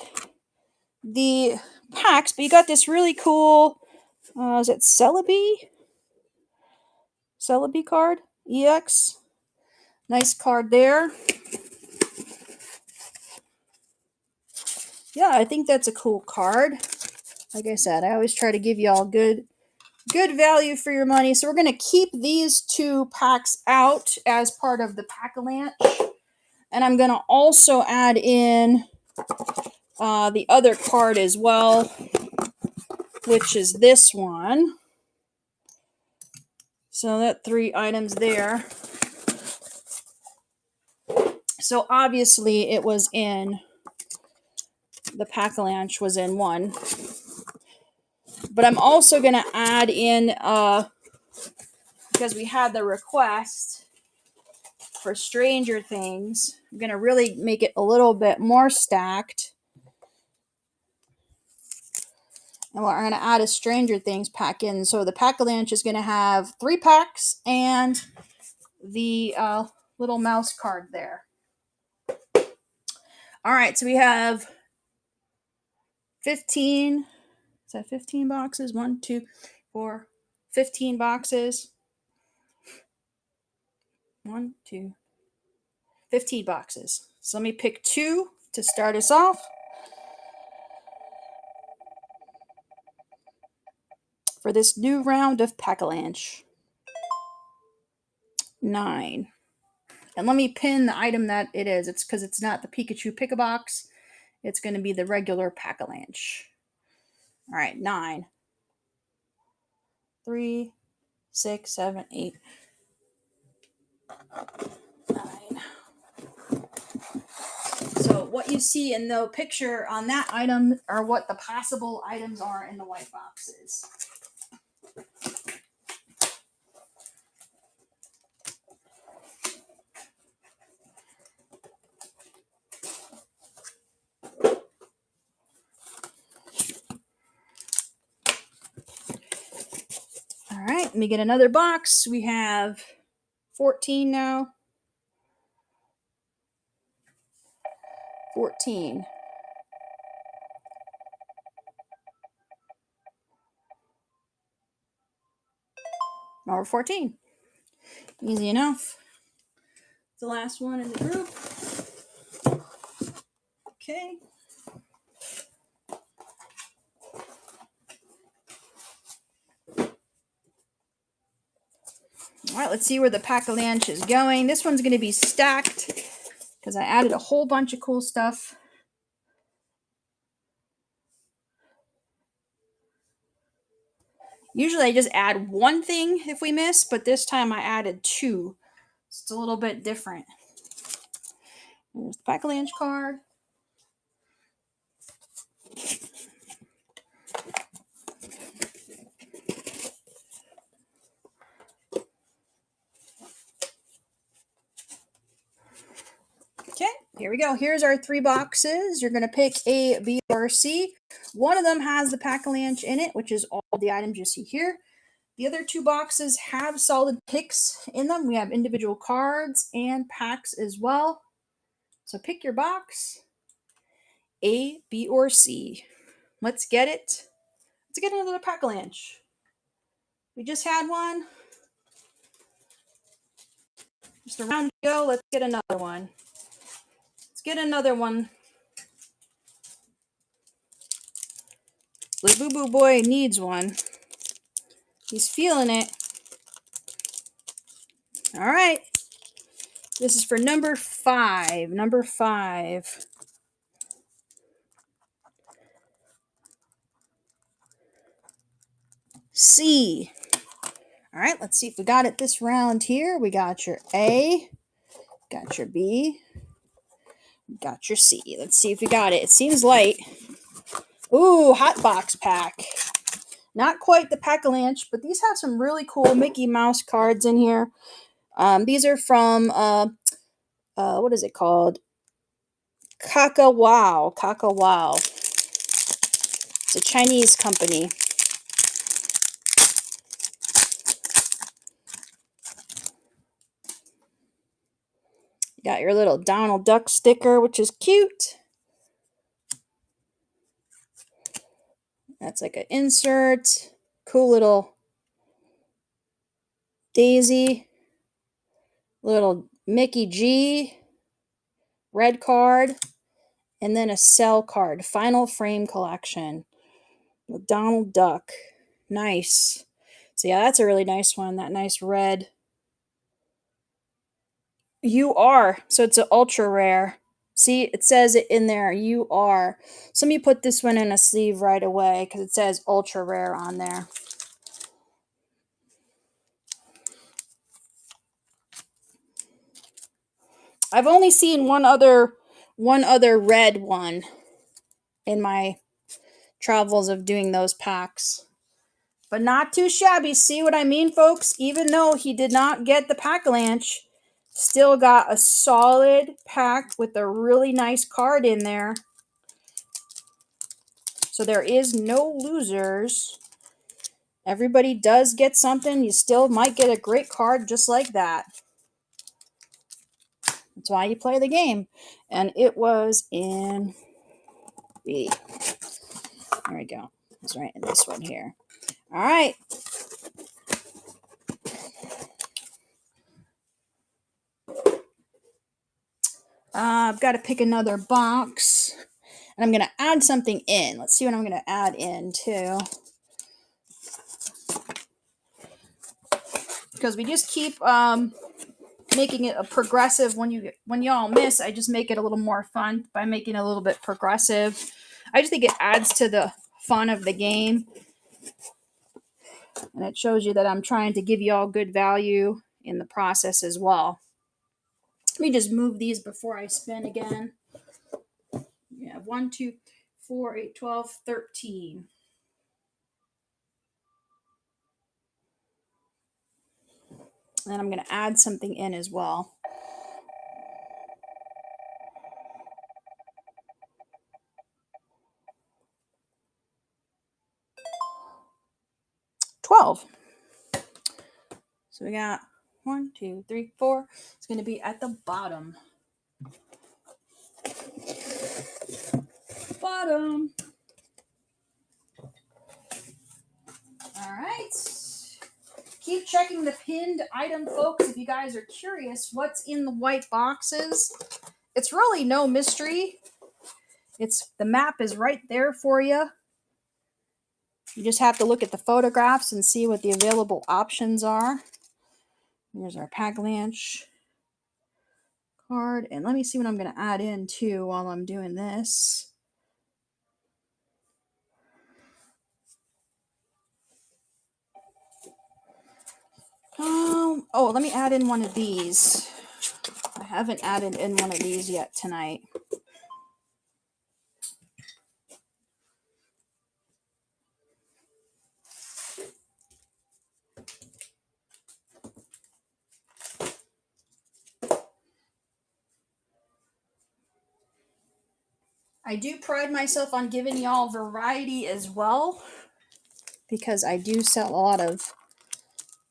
the packs, but you got this really cool, is it Celebi? Celebi card? EX. Nice card there. Yeah, I think that's a cool card. Like I said, I always try to give you all good value for your money. So we're going to keep these 2 packs out as part of the Pack-a-Lanch. And I'm going to also add in the other card as well, which is this one. So that 3 items there. So obviously it was in, the Pack-a-Lanch was in 1. But I'm also going to add in, because we had the request for Stranger Things, I'm going to really make it a little bit more stacked. And we're going to add a Stranger Things pack in. So the Pack-a-Lanch is going to have 3 packs and the little mouse card there. All right, so we have 15. Is that 15 boxes? 1, 2, 4, 15 boxes. 1, 2, 15 boxes. So let me pick 2 to start us off. For this new round of Pack-a-Lanch. 9. And let me pin the item that it is. It's because it's not the Pikachu Pick-a-Box. It's going to be the regular Pack-a-Lanch. All right, 9. 3, 6, 7, 8, 9. So what you see in the picture on that item are what the possible items are in the white boxes. All right, let me get another box. We have 14 now. 14. Number 14. Easy enough. The last one in the group. Okay. All right, let's see where the Pack-a-Lanch is going. This one's going to be stacked because I added a whole bunch of cool stuff. Usually I just add 1 thing if we miss, but this time I added 2. It's a little bit different. There's the Pack-a-Lanch card. Okay, here we go. Here's our 3 boxes. You're going to pick A, B, or C. One of them has the Pack-a-Lanch in it, which is all the items you see here. The other 2 boxes have solid picks in them. We have individual cards and packs as well. So pick your box. A, B, or C. Let's get it. Let's get another Pack-a-Lanch. We just had one. Just a round to go. Let's get another one. Let's get another one. The Boo Boo Boy needs one. He's feeling it. All right. This is for number 5. Number 5. C. All right, let's see if we got it this round here. We got your A. Got your B. Got your C. Let's see if we got it. It seems light. Ooh, hot box pack. Not quite the Pack-a-Lanch, but these have some really cool Mickey Mouse cards in here. These are from, what is it called? Kakao. Kakao. It's a Chinese company. Got your little Donald Duck sticker, which is cute. That's like an insert. Cool little Daisy. Little Mickey G. Red card. And then a cell card. Final frame collection. With Donald Duck. Nice. So yeah, that's a really nice one. That nice red. You are. So it's an ultra rare. See, it says it in there. You are. So let me put this one in a sleeve right away because it says ultra rare on there. I've only seen one other red one in my travels of doing those packs. But not too shabby. See what I mean, folks? Even though he did not get the Pack-a-Lanch, still got a solid pack with a really nice card in there. So there is no losers. Everybody does get something. You still might get a great card just like that. That's why you play the game. And it was in B. There we go. It's right in this one here. All right. I've got to pick another box. And I'm going to add something in. Let's see what I'm going to add in too. Because we just keep making it a progressive. When y'all miss, I just make it a little more fun by making it a little bit progressive. I just think it adds to the fun of the game. And it shows you that I'm trying to give you all good value in the process as well. Let me just move these before I spin again. We have 1, 2, 4, 8, 12, 13. And then I'm going to add something in as well. $12. So we got 1, 2, 3, 4. It's going to be at the bottom. Bottom. All right. Keep checking the pinned item, folks, if you guys are curious what's in the white boxes. It's really no mystery. The map is right there for you. You just have to look at the photographs and see what the available options are. Here's our Pack-a-Lanch card. And let me see what I'm going to add in too while I'm doing this. Oh, let me add in one of these. I haven't added in one of these yet tonight. I do pride myself on giving y'all variety as well, because I do sell a lot of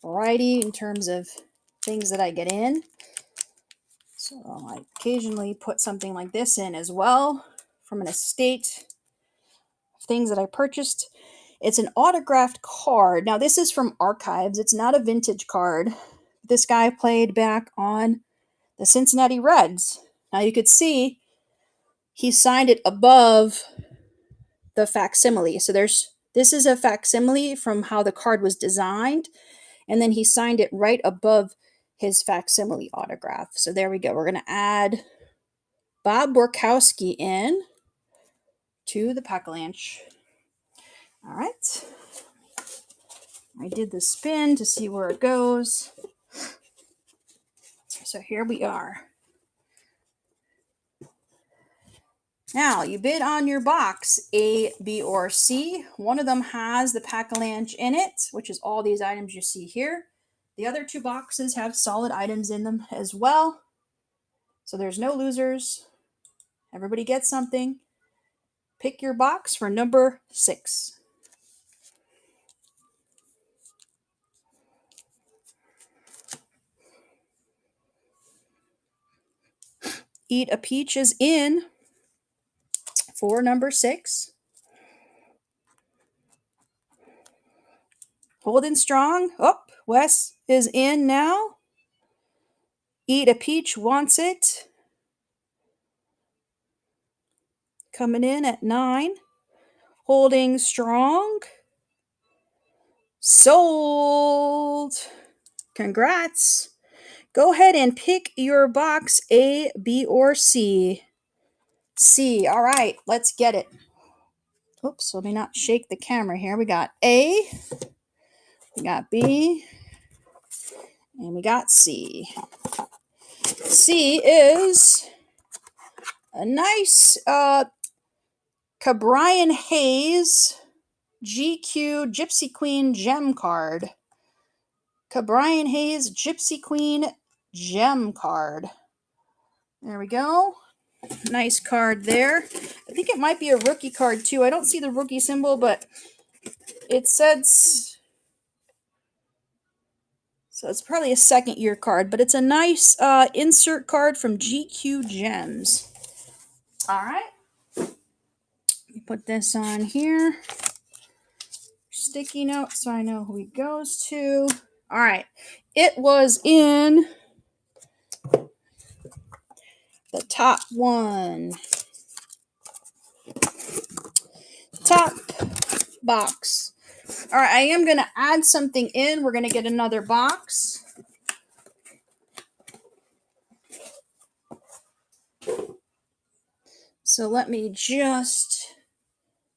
variety in terms of things that I get in. So I occasionally put something like this in as well from an estate of things that I purchased. It's an autographed card. Now this is from Archives. It's not a vintage card. This guy played back on the Cincinnati Reds. Now you could see he signed it above the facsimile. So this is a facsimile from how the card was designed, and then he signed it right above his facsimile autograph. So there we go. We're going to add Bob Borkowski in to the Pack-a-Lanch. All right. I did the spin to see where it goes. So here we are. Now, you bid on your box A, B, or C. One of them has the Pack-a-Lanch in it, which is all these items you see here. The other two boxes have solid items in them as well. So there's no losers. Everybody gets something. Pick your box for number 6. Eat a Peach is in for number 6. Holding strong. Oh, Wes is in now. Eat a Peach wants it. Coming in at 9. Holding strong. Sold. Congrats. Go ahead and pick your box A, B, or C. C. All right, let's get it. Oops, let me not shake the camera here. We got A, we got B, and we got C. C is a nice Cabrian Hayes GQ Gypsy Queen gem card. Cabrian Hayes Gypsy Queen gem card. There we go. Nice card there. I think it might be a rookie card too. I don't see the rookie symbol, but it says, so it's probably a second year card, but it's a nice insert card from GQ Gems. All right. Put this on here. Sticky note so I know who he goes to. All right. It was in the top one. Top box. All right. I am going to add something in. We're going to get another box. So let me just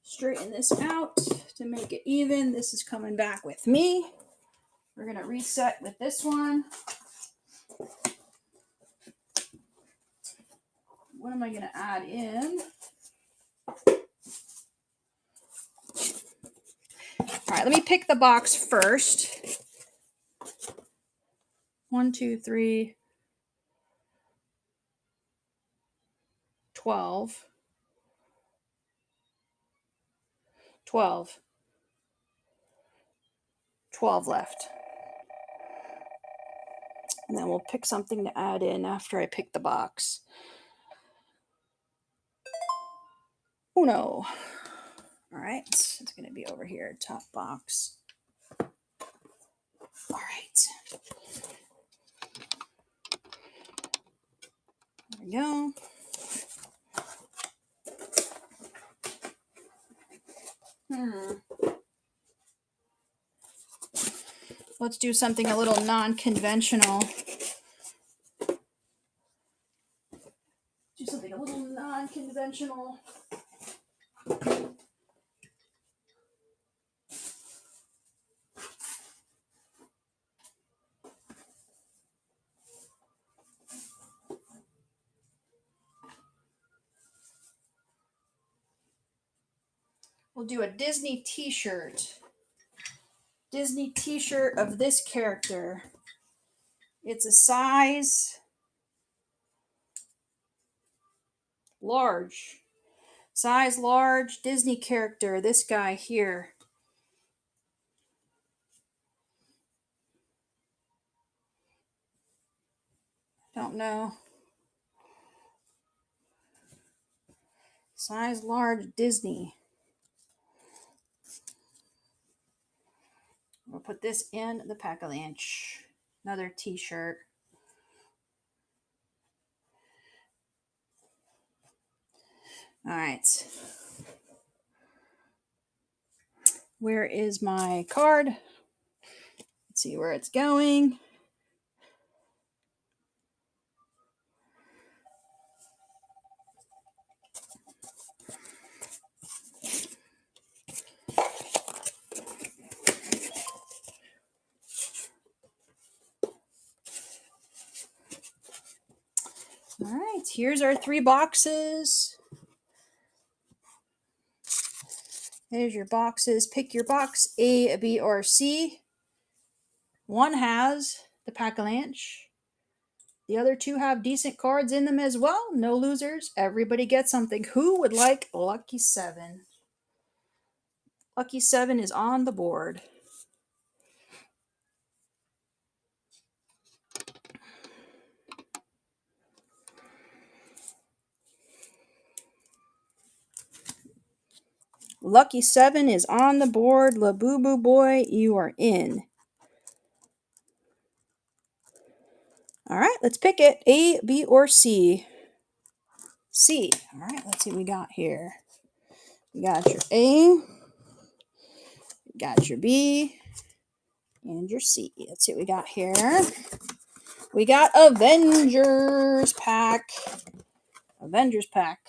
straighten this out to make it even. This is coming back with me. We're going to reset with this one. What am I going to add in? All right, let me pick the box first. 1, 2, 3, 12. 12. 12 left. And then we'll pick something to add in after I pick the box. Uno. All right, it's going to be over here, top box. All right. There we go. Let's do something a little non-conventional. Do something a little non-conventional. We'll do a Disney t-shirt. Disney t-shirt of this character. It's a size large. Size large Disney character. This guy here. Don't know. Size large Disney. We'll put this in the pack-a-lunch. Another t-shirt. All right. Where is my card? Let's see where it's going. All right, here's our 3 boxes. Here's your boxes. Pick your box, A, B, or C. One has the pack-a-lunch. The other 2 have decent cards in them as well. No losers. Everybody gets something. Who would like Lucky 7? Lucky 7 is on the board. Lucky 7 is on the board. Labubu Boy, you are in. All right, let's pick it. A, B, or C? C. All right, let's see what we got here. We got your A, got your B, and your C. Let's see what we got here. We got Avengers pack. Avengers pack.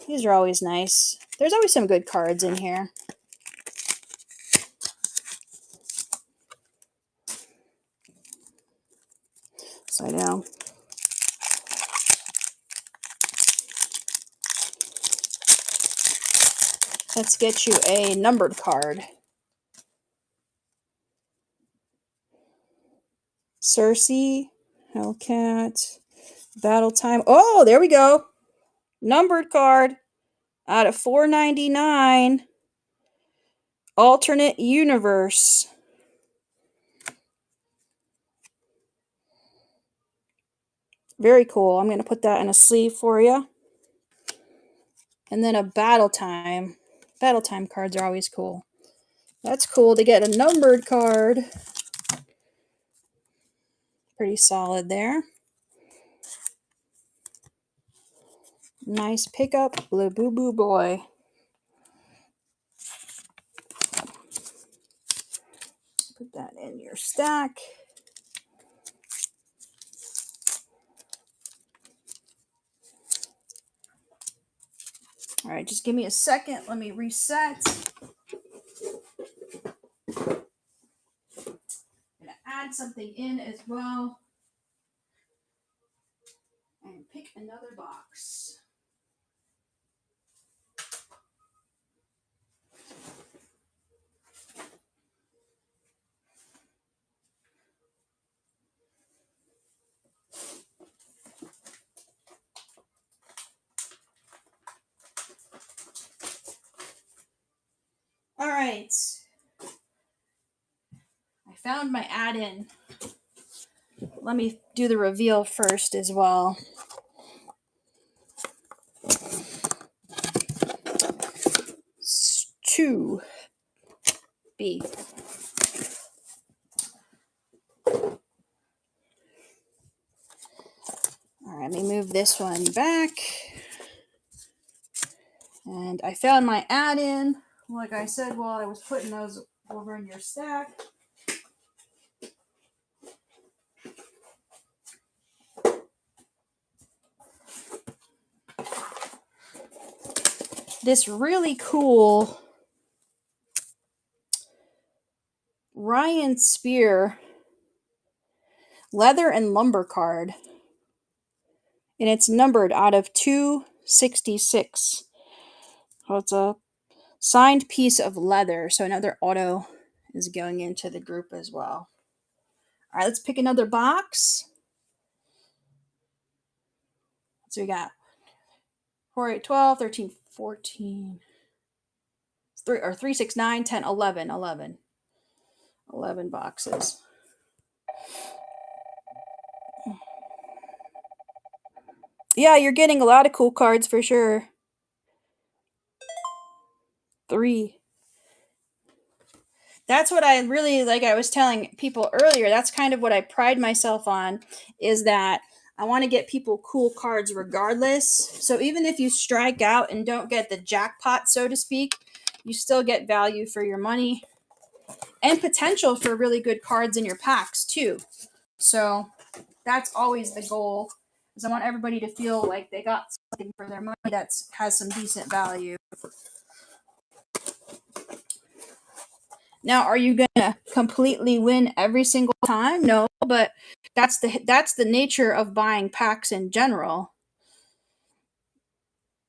These are always nice. There's always some good cards in here. So I know. Let's get you a numbered card. Cersei, Hellcat, Battle Time. Oh, there we go. Numbered card out of 4.99. Alternate universe. Very cool. I'm going to put that in a sleeve for you. And then a Battle Time. Battle Time cards are always cool. That's cool to get a numbered card. Pretty solid there. Nice pickup, Labubu Boy. Put that in your stack. All right, just give me a second. Let me reset. I'm going to add something in as well. And pick another box. All right. I found my add-in. Let me do the reveal first as well. Two. B. All right, let me move this one back. And I found my add-in, like I said, while I was putting those over in your stack. This really cool Ryan Spear leather and lumber card. And it's numbered out of 266. So it's a signed piece of leather. So another auto is going into the group as well. All right, let's pick another box. So we got 4, 8, 12, 13, 14, 3, 6, 9, 10, 11, 11. 11 boxes. Yeah, you're getting a lot of cool cards for sure. 3. That's what I really, like I was telling people earlier, that's kind of what I pride myself on, is that I want to get people cool cards regardless. So even if you strike out and don't get the jackpot, so to speak, you still get value for your money and potential for really good cards in your packs too. So that's always the goal, is I want everybody to feel like they got something for their money that has some decent value. Now, are you going to completely win every single time? No, but that's the nature of buying packs in general.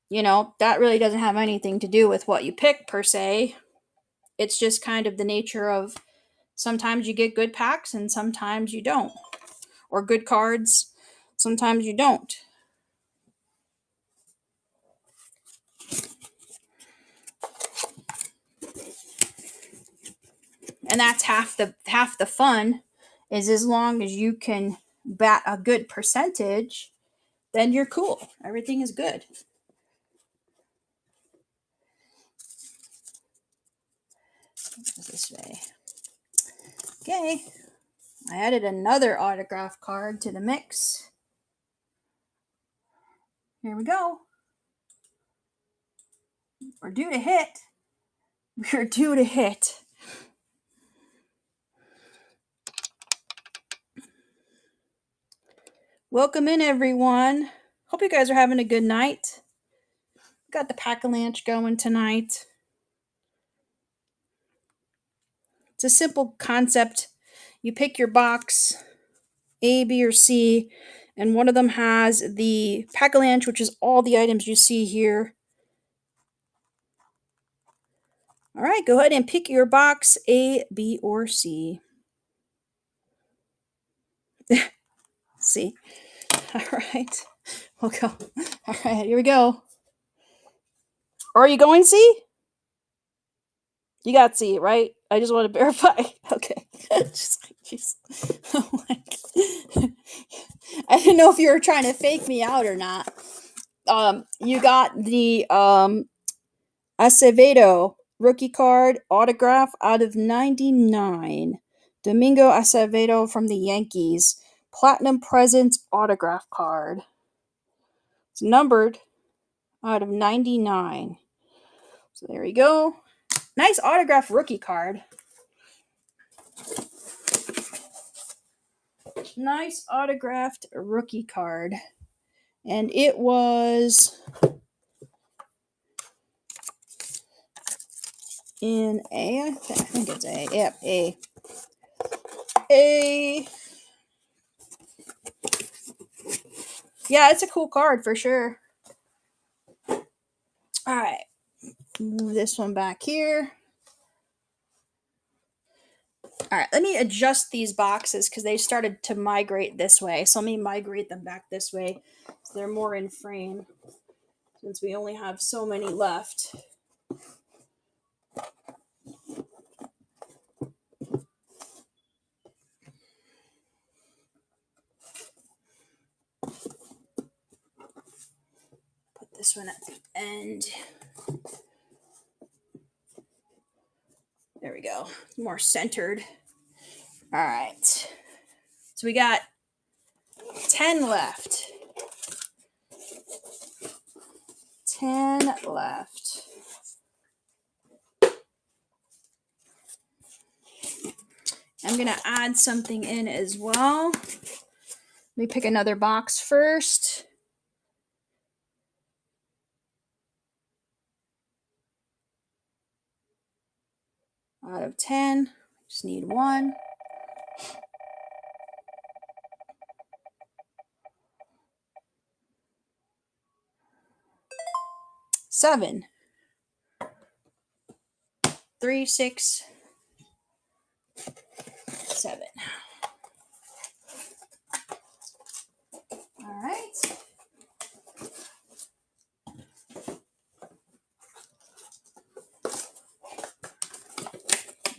You know, that really doesn't have anything to do with what you pick per se. It's just kind of the nature of, sometimes you get good packs and sometimes you don't. Or good cards, sometimes you don't. And that's half the fun, is as long as you can bat a good percentage, then you're cool. Everything is good. This way. Okay. I added another autograph card to the mix. Here we go. We're due to hit. We're due to hit. Welcome in, everyone. Hope you guys are having a good night. Got the Pack-a-Lunch going tonight. It's a simple concept. You pick your box, A, B, or C, and one of them has the Pack-a-Lunch, which is all the items you see here. All right, go ahead and pick your box, A, B, or C. C. All right, we'll go. All right, here we go. Are you going C? You got C, right? I just want to verify. Okay. Oh I didn't know if you were trying to fake me out or not. You got the Acevedo rookie card autograph out of 99. Domingo Acevedo from the Yankees. Platinum Presents autograph card. It's numbered out of 99. So there you go. Nice autograph rookie card. Nice autographed rookie card. And it was in A. I think it's A. Yep, A. A. Yeah, it's a cool card for sure. All right. Move this one back here. All right, let me adjust these boxes because they started to migrate this way. So let me migrate them back this way so they're more in frame since we only have so many left. Put this one at the end. There we go. More centered. All right. So we got 10 left. 10 left. I'm going to add something in as well. Let me pick another box first. Out of 10, just need one. Seven. 3, 6, 7. All right.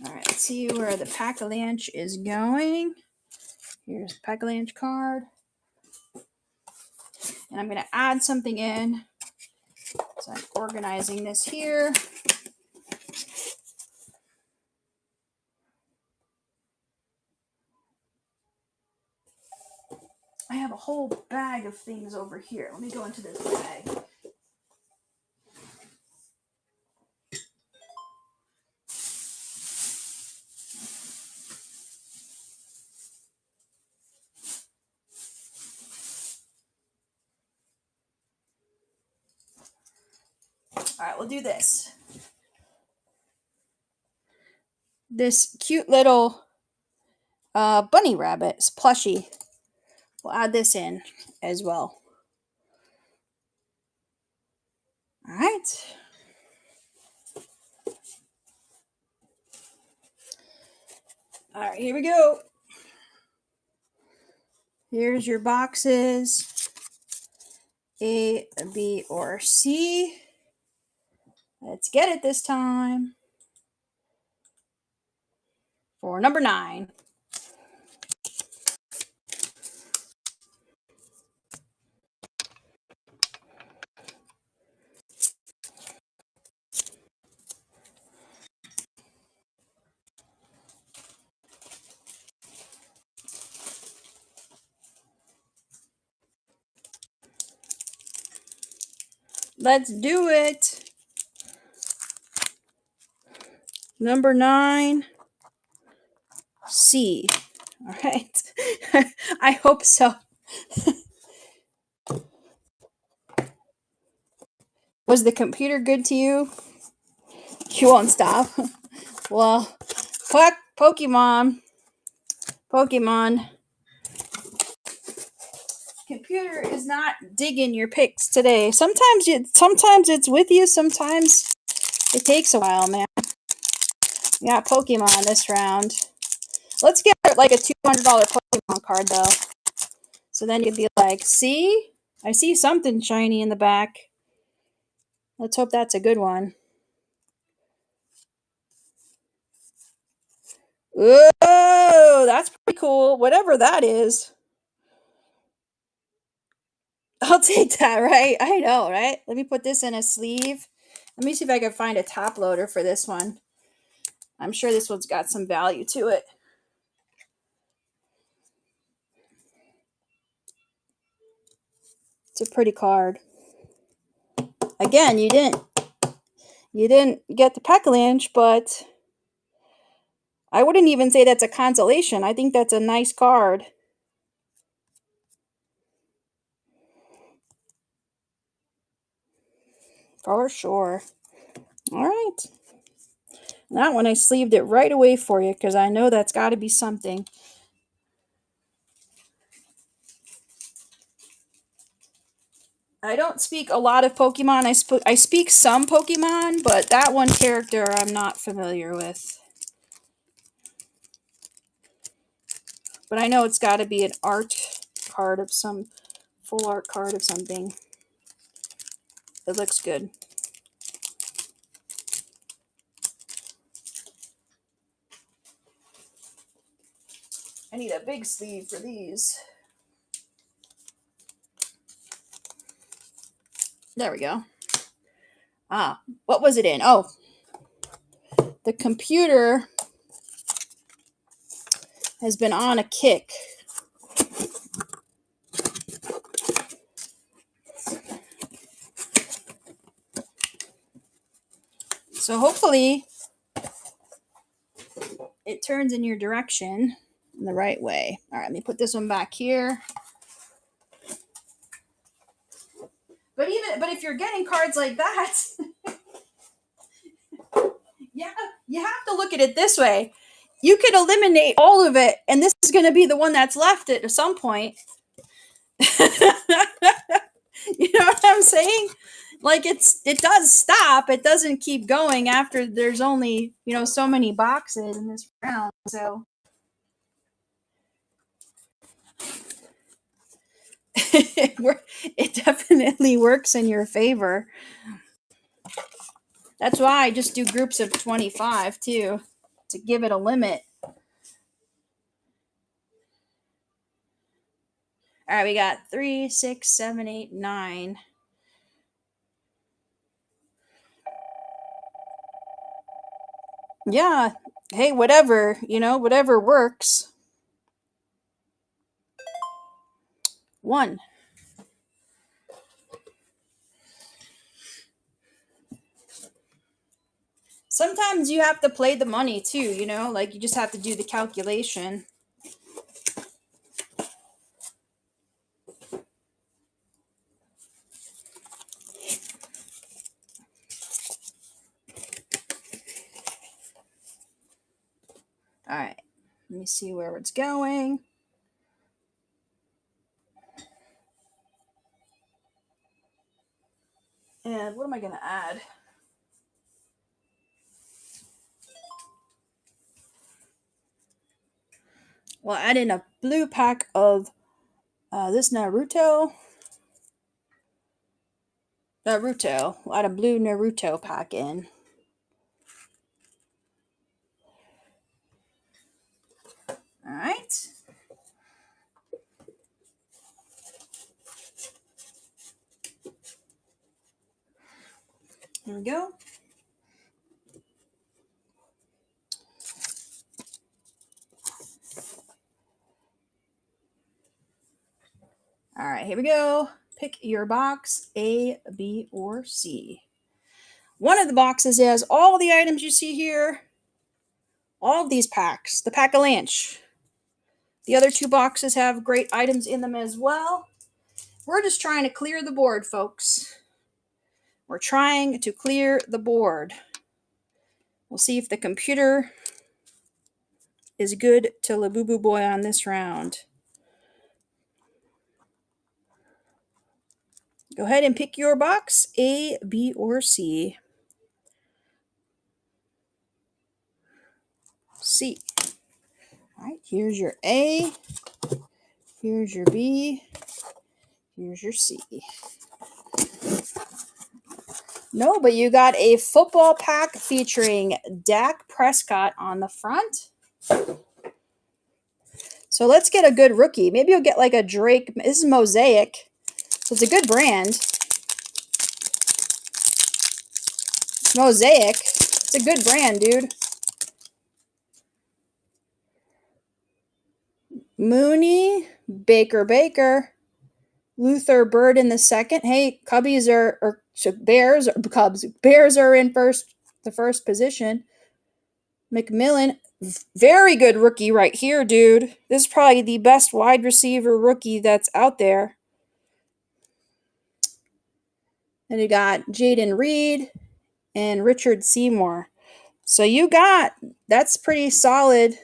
All right, let's see where the Pack-a-Lunch is going. Here's the Pack-a-Lunch card. And I'm going to add something in. So I'm organizing this here. I have a whole bag of things over here. Let me go into this bag. All right, we'll do this. This cute little bunny rabbit plushie. We'll add this in as well. All right. All right, here we go. Here's your boxes. A, B, or C. Let's get it this time. For number 9. Let's do it. Number 9, C. All right. I hope so. Was the computer good to you? You won't stop. Well, Pokemon. Computer is not digging your picks today. Sometimes it's with you, sometimes it takes a while, man. We got Pokemon this round. Let's get like a $200 Pokemon card though. So then you'd be like, see? I see something shiny in the back. Let's hope that's a good one. Whoa, that's pretty cool. Whatever that is. I'll take that, right? I know, right? Let me put this in a sleeve. Let me see if I can find a top loader for this one. I'm sure this one's got some value to it. It's a pretty card. Again, you didn't get the Pekalanch, but I wouldn't even say that's a consolation. I think that's a nice card. For sure. All right. That one I sleeved it right away for you because I know that's got to be something. I don't speak a lot of Pokemon. I speak some Pokemon, but that one character I'm not familiar with. But I know it's got to be an art card of some full art card of something. It looks good. I need a big sleeve for these. There we go. Ah, what was it in? Oh, the computer has been on a kick. So hopefully it turns in your direction in the right way. All right, let me put this one back here. But if you're getting cards like that, yeah, you have to look at it this way. You could eliminate all of it, and this is going to be the one that's left at some point. You know what I'm saying? Like it does stop. It doesn't keep going after there's only, so many boxes in this round. So it definitely works in your favor. That's why I just do groups of 25 too, to give it a limit. All right, we got 3, 6, 7, 8, 9. Yeah. Hey, whatever, whatever works. 1. Sometimes you have to play the money too, like you just have to do the calculation. All right, let me see where it's going. And what am I going to add? Well, add in a blue pack of this Naruto. We'll add a blue Naruto pack in. All right. Here we go. All right, here we go. pick your box, A, B, or C. One of the boxes has all the items you see here, all of these packs, the Pack-a-Lunch. The other two boxes have great items in them as well. We're just trying to clear the board, folks. We're trying to clear the board. We'll see if the computer is good to Labubu Boy on this round. Go ahead and pick your box, A, B, or C. C. All right, here's your A. Here's your B. Here's your C. No, but you got a football pack featuring Dak Prescott on the front. So let's get a good rookie. Maybe you'll get like a Drake. This is Mosaic. So it's a good brand. Mosaic. It's a good brand, dude. Mooney, Baker, Luther Bird in the second. Hey, Cubbies or Bears, or Cubs. Bears are in the first position. McMillan, very good rookie right here, dude. This is probably the best wide receiver rookie that's out there. And you got Jaden Reed and Richard Seymour. So that's pretty solid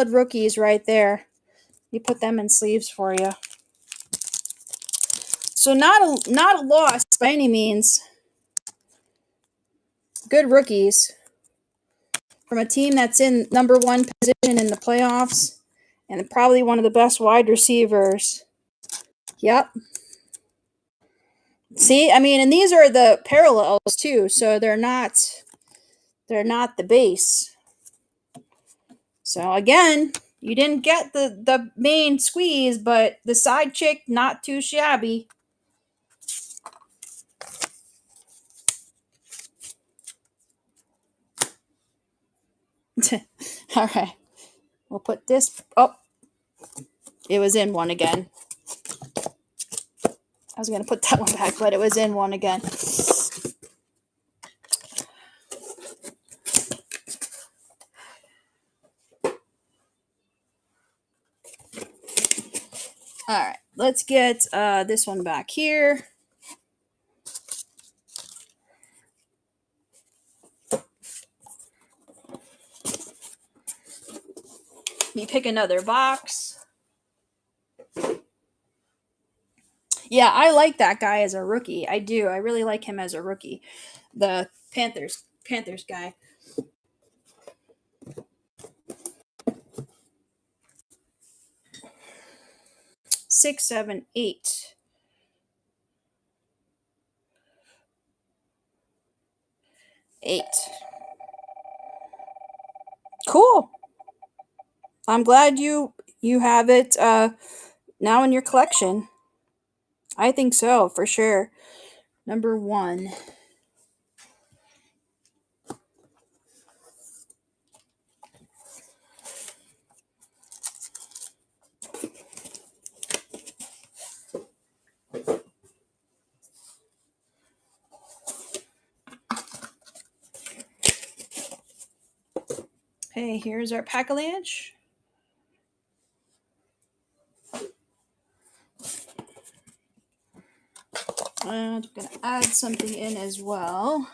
rookies right there. You put them in sleeves for you. So not a loss by any means. Good rookies from a team that's in number 1 position in the playoffs and probably one of the best wide receivers. Yep. See, I mean, and these are the parallels too, so they're not the base. So again, you didn't get the main squeeze, but the side chick, not too shabby. All right. We'll put this. Oh, it was in one again. I was going to put that one back, but it was in one again. All right. Let's get this one back here. Let me pick another box. Yeah, I like that guy as a rookie. I do. I really like him as a rookie. The Panthers guy. Six, 7, 8. 8. Cool. I'm glad you have it now in your collection. I think so, for sure. Number 1. Hey, here's our Pack-a-Lunch. And I'm going to add something in as well.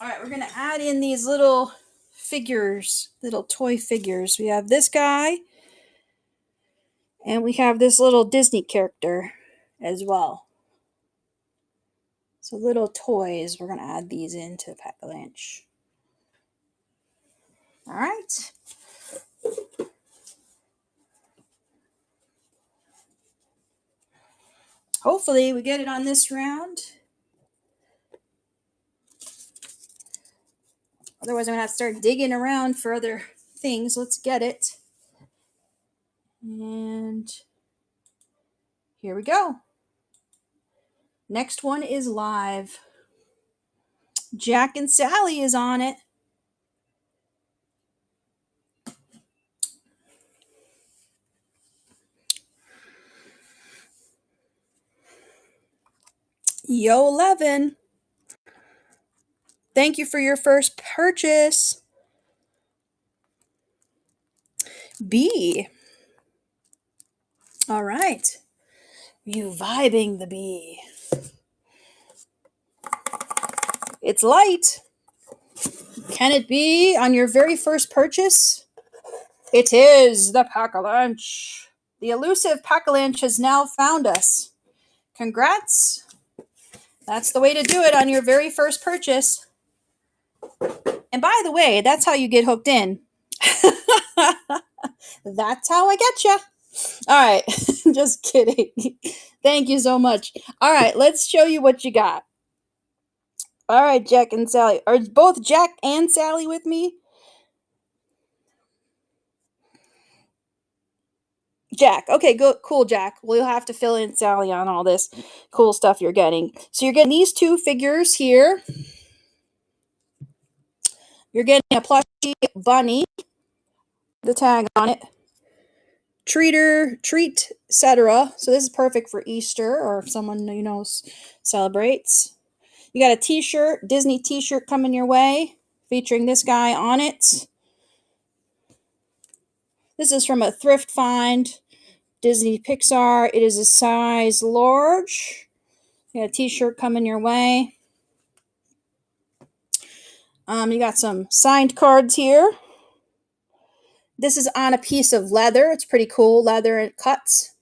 All right, we're going to add in these little figures, little toy figures. We have this guy, and we have this little Disney character as well. So little toys, we're going to add these into Pack-a-Lunch. All right. Hopefully we get it on this round. Otherwise, I'm going to have to start digging around for other things. Let's get it. And here we go. Next one is live. Jack and Sally is on it. Yo, 11. Thank you for your first purchase. B. All right. You vibing the B. It's light. Can it be on your very first purchase? It is the Pack-a-Lunch. The elusive Pack-a-Lunch has now found us. Congrats. That's the way to do it on your very first purchase. And by the way, that's how you get hooked in. That's how I get you. All right. Just kidding. Thank you so much. All right. Let's show you what you got. All right, Jack and Sally. Are both Jack and Sally with me? Jack. Okay, good. Cool, Jack. We'll have to fill in Sally on all this cool stuff you're getting. So you're getting these two figures here. You're getting a plushie bunny, the tag on it. Treat, etc. So this is perfect for Easter or if someone you know celebrates. You got a t-shirt, Disney t-shirt coming your way, featuring this guy on it. This is from a thrift find, Disney Pixar. It is a size large. You got a t-shirt coming your way. You got some signed cards here. This is on a piece of leather. It's pretty cool. Leather and cuts.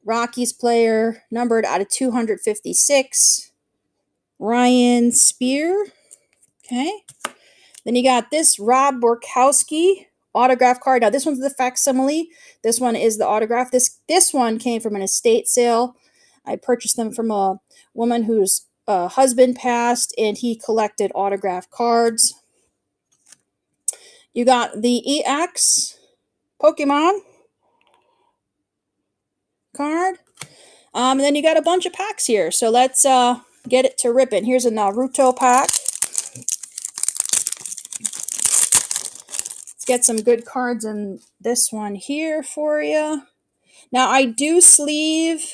Rockies player, numbered out of 256. Ryan Spear. Okay. Then you got this Rob Borkowski autograph card. Now this one's the facsimile. This one is the autograph. This one came from an estate sale. I purchased them from a woman whose husband passed and he collected autograph cards. You got the EX Pokémon card. And then you got a bunch of packs here. So let's get it to ripping. Here's a Naruto pack. Let's get some good cards in this one here for you. Now I do sleeve,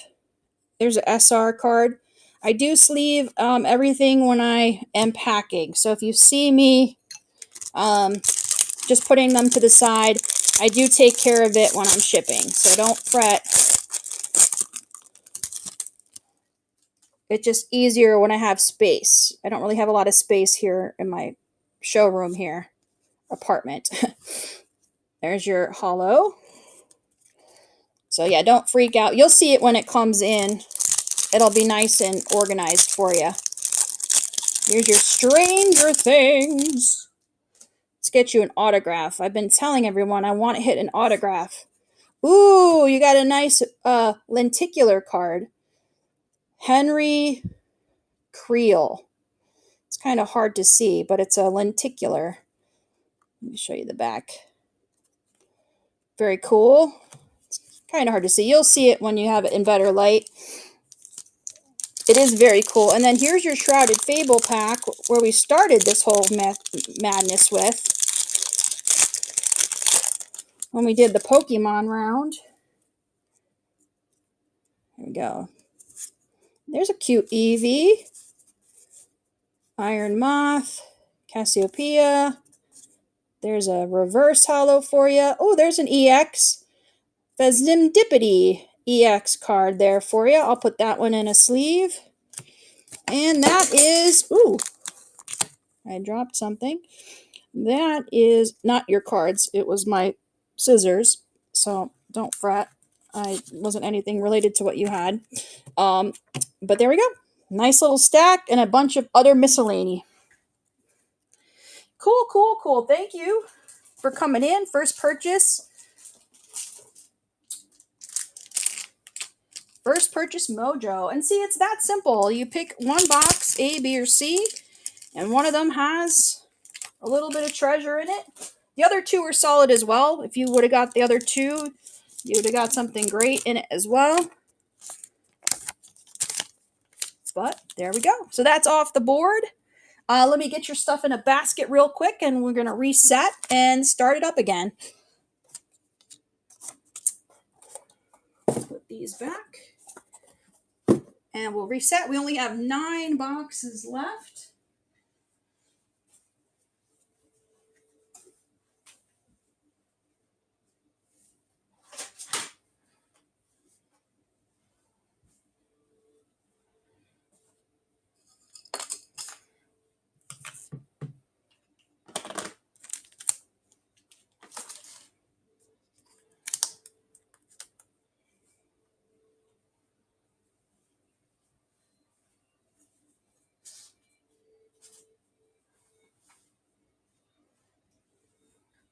there's an SR card. I do sleeve everything when I am packing. So if you see me just putting them to the side, I do take care of it when I'm shipping. So don't fret. It's just easier when I have space. I don't really have a lot of space here in my showroom here, apartment. There's your holo. So yeah, don't freak out. You'll see it when it comes in. It'll be nice and organized for you. Here's your Stranger Things. Let's get you an autograph. I've been telling everyone I want to hit an autograph. Ooh, you got a nice lenticular card. Henry Creel. It's kind of hard to see, but it's a lenticular. Let me show you the back. Very cool. It's kind of hard to see. You'll see it when you have it in better light. It is very cool. And then here's your Shrouded Fable pack, where we started this whole madness with. When we did the Pokemon round. There we go. There's a cute Eevee. Iron Moth. Cassiopeia. There's a reverse holo for you. Oh, there's an EX. Vesnimdipity EX card there for you. I'll put that one in a sleeve. And that is, ooh, I dropped something. That is not your cards. It was my scissors. So don't fret. I wasn't anything related to what you had. But there we go. Nice little stack and a bunch of other miscellany. Cool, cool, cool. Thank you. for coming in. First purchase. First purchase mojo. And see, it's that simple. You pick one box, A, B, or C, and one of them has a little bit of treasure in it. The other two are solid as well. If you would have got the other two, you would have got something great in it as well. But there we go. So that's off the board. Let me get your stuff in a basket real quick, and we're going to reset and start it up again. Put these back. And we'll reset. We only have 9 boxes left.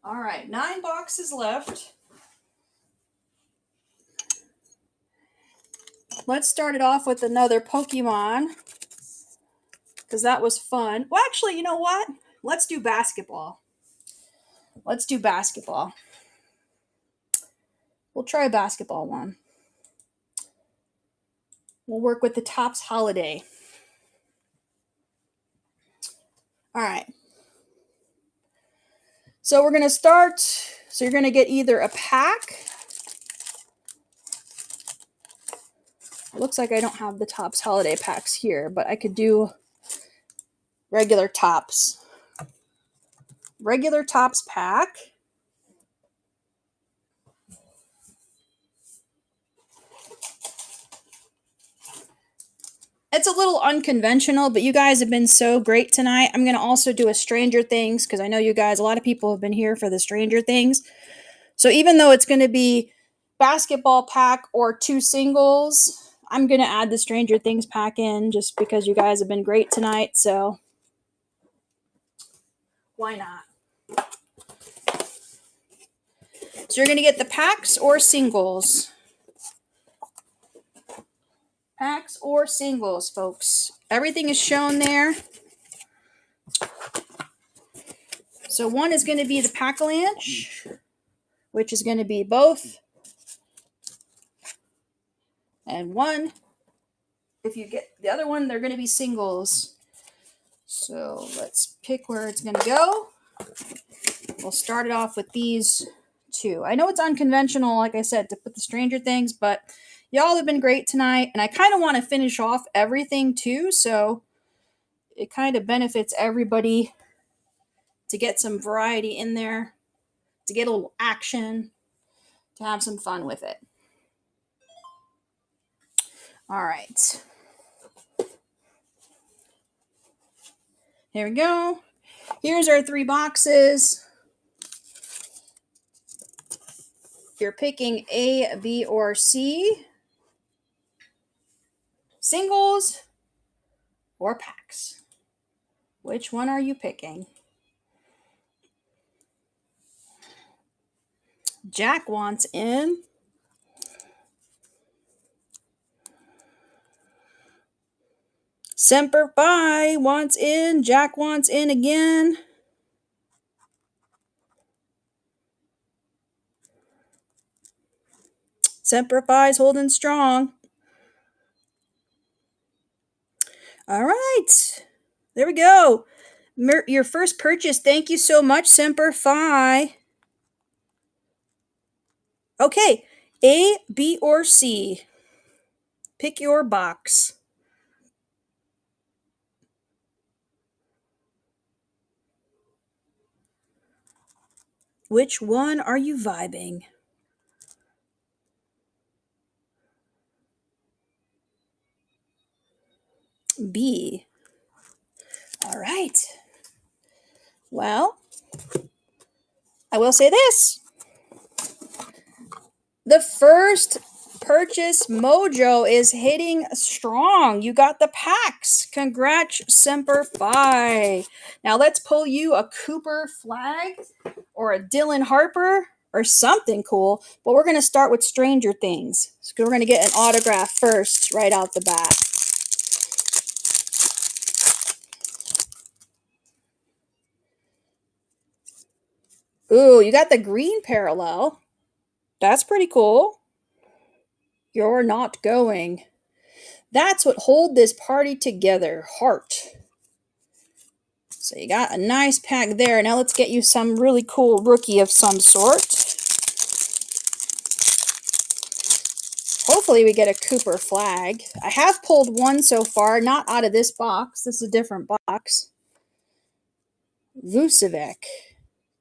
All right, 9 boxes left. Let's start it off with another Pokemon, because that was fun. Well, actually, you know what? Let's do basketball. Let's do basketball. We'll try a basketball one. We'll work with the Topps Holiday. All right. So we're going to start. So you're going to get either a pack. It looks like I don't have the Topps Holiday packs here, but I could do regular Topps. Regular Topps pack. It's a little unconventional, but you guys have been so great tonight. I'm going to also do a Stranger Things, because I know you guys, a lot of people have been here for the Stranger Things. So even though it's going to be basketball pack or 2 singles, I'm going to add the Stranger Things pack in just because you guys have been great tonight. So why not? So you're going to get the packs or singles. Packs or singles, folks. Everything is shown there. So one is going to be the Pack-a-Lunch, which is going to be both. And one, if you get the other one, they're going to be singles. So let's pick where it's going to go. We'll start it off with these 2. I know it's unconventional, like I said, to put the Stranger Things, but y'all have been great tonight, and I kind of want to finish off everything too, so it kind of benefits everybody to get some variety in there, to get a little action, to have some fun with it. All right. Here we go. Here's our 3 boxes. You're picking A, B, or C. Singles or packs. Which one are you picking? Jack wants in. Semper Fi wants in. Jack wants in again. Semper Fi's holding strong. All right. There we go. Your first purchase. Thank you so much, Semper Fi. Okay. A, B, or C. Pick your box. Which one are you vibing? B. All right. Well, I will say this. The first purchase mojo is hitting strong. You got the packs. Congrats, Semper Fi. Now let's pull you a Cooper flag. or a Dylan Harper or something cool. But we're going to start with Stranger Things. So we're going to get an autograph first right out the bat. Ooh, you got the green parallel. That's pretty cool. You're not going. That's what hold this party together. Heart. So you got a nice pack there. Now let's get you some really cool rookie of some sort. Hopefully we get a Cooper flag. I have pulled one so far, not out of this box. This is a different box. Vucevic,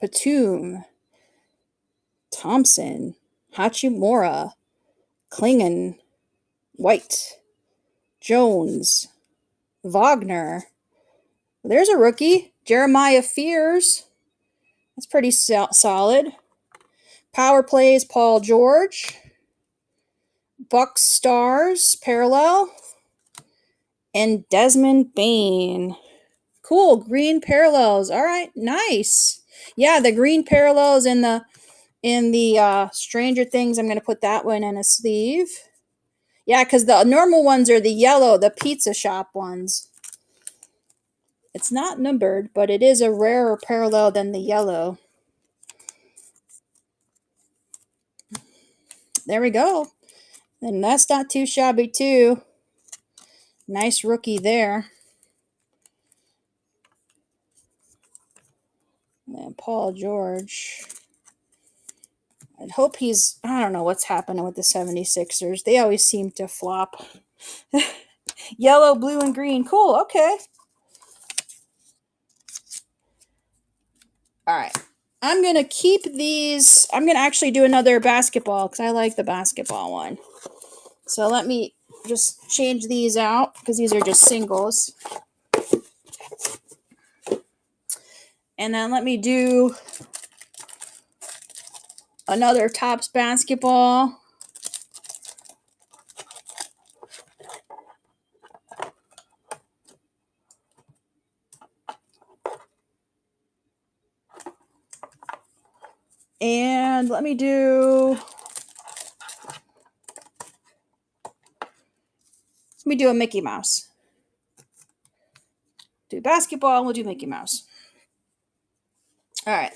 Batum, Thompson, Hachimura, Klingon, White, Jones, Wagner. There's a rookie. Jeremiah Fears. That's pretty solid. Power plays Paul George. Bucks Stars parallel. And Desmond Bain. Cool. Green parallels. All right. Nice. Yeah, the green parallels in the Stranger Things. I'm going to put that one in a sleeve. Yeah, because the normal ones are the yellow, the pizza shop ones. It's not numbered, but it is a rarer parallel than the yellow. There we go. And that's not too shabby, too. Nice rookie there. And Paul George. I hope he's... I don't know what's happening with the 76ers. They always seem to flop. Yellow, blue, and green. Cool. Okay. All right. I'm going to keep these. I'm going to actually do another basketball because I like the basketball one. So let me just change these out because these are just singles. And then let me do another Topps basketball. And let me do a Mickey Mouse. Do basketball, and we'll do Mickey Mouse. All right.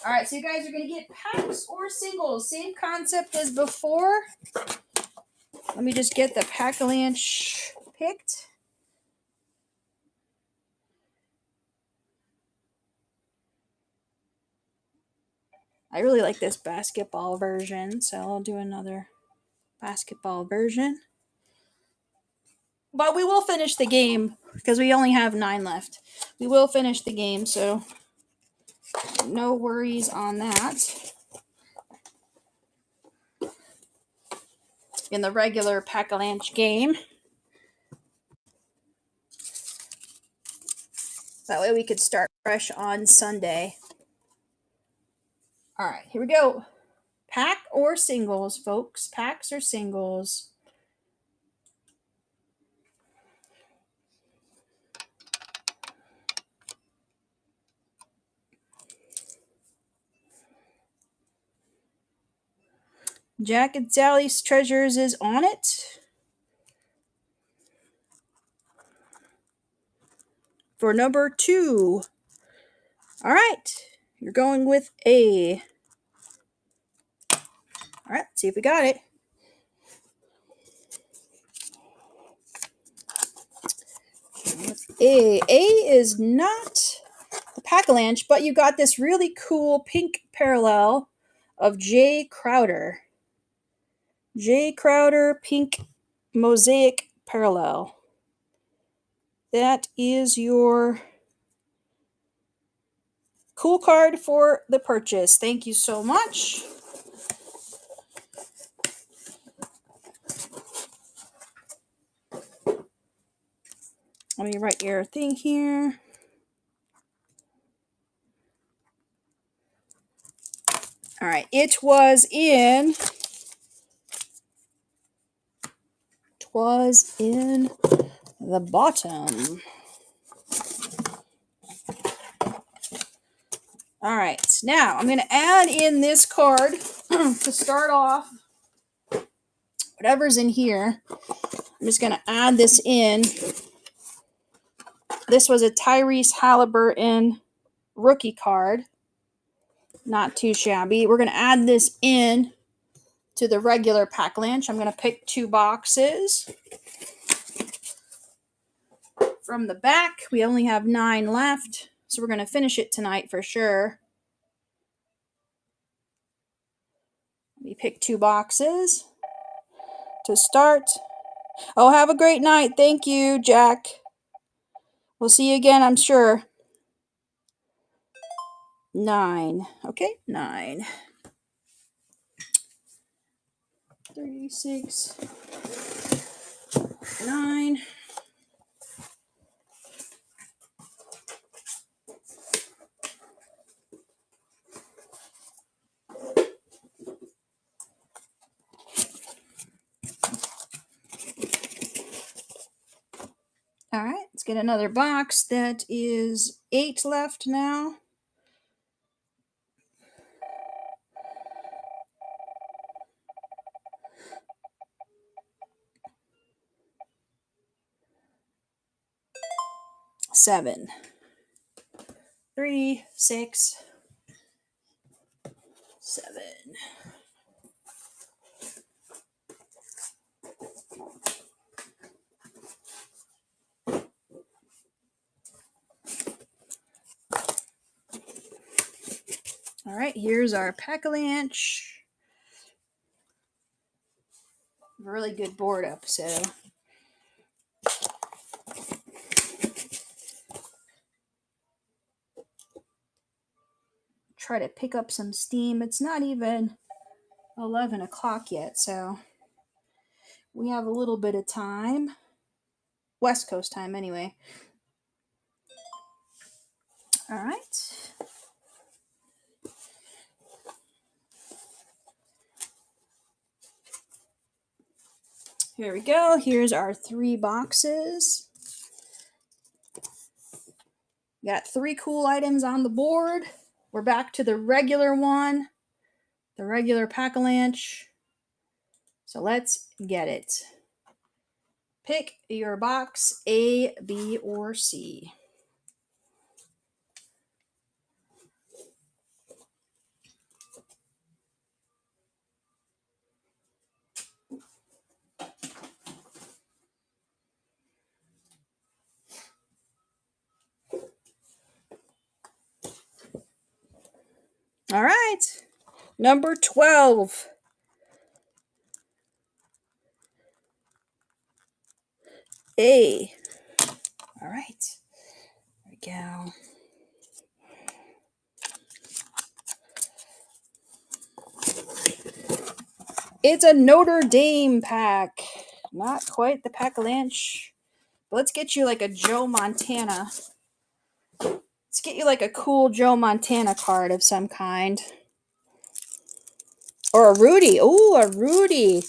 All right, so you guys are going to get packs or singles. Same concept as before. Let me just get the Pack-a-Lunch picked. I really like this basketball version, so I'll do another basketball version. But we will finish the game because we only have 9 left. We will finish the game, so no worries on that. In the regular Pack-a-Lunch game. That way we could start fresh on Sunday. All right, here we go. Pack or singles, folks? Packs or singles? Jack and Sally's Treasures is on it. For number 2. All right, you're going with A. All right, see if we got it. A is not the Pack-a-Lunch, but you got this really cool pink parallel of Jay Crowder. Jay Crowder pink mosaic parallel. That is your cool card for the purchase. Thank you so much. Let me write your thing here. All right, it was in the bottom. All right, now I'm going to add in this card to start off. Whatever's in here, I'm just going to add this in. This was a Tyrese Halliburton rookie card. Not too shabby. We're going to add this in to the regular pack lunch. I'm going to pick 2 boxes. From the back, we only have 9 left, so we're going to finish it tonight for sure. Let me pick 2 boxes to start. Oh, have a great night. Thank you, Jack. We'll see you again, I'm sure. 9. Okay, 9. 36. 9. All right, let's get another box. That is 8 left now. Seven. 3, 6, 7. All right, here's our Pack-a-Lunch. Really good board up, so try to pick up some steam. It's not even 11 o'clock yet, so we have a little bit of time. West Coast time, anyway. All right. Here we go. Here's our 3 boxes. Got 3 cool items on the board. We're back to the regular one, the regular Pack-a-Lunch. So let's get it. Pick your box A, B, or C. All right, number 12. A. All right, there we go. It's a Notre Dame pack. Not quite the Pack-a-Lunch, but let's get you like a Joe Montana. Let's get you like a cool Joe Montana card of some kind. Or a Rudy. Oh, a Rudy.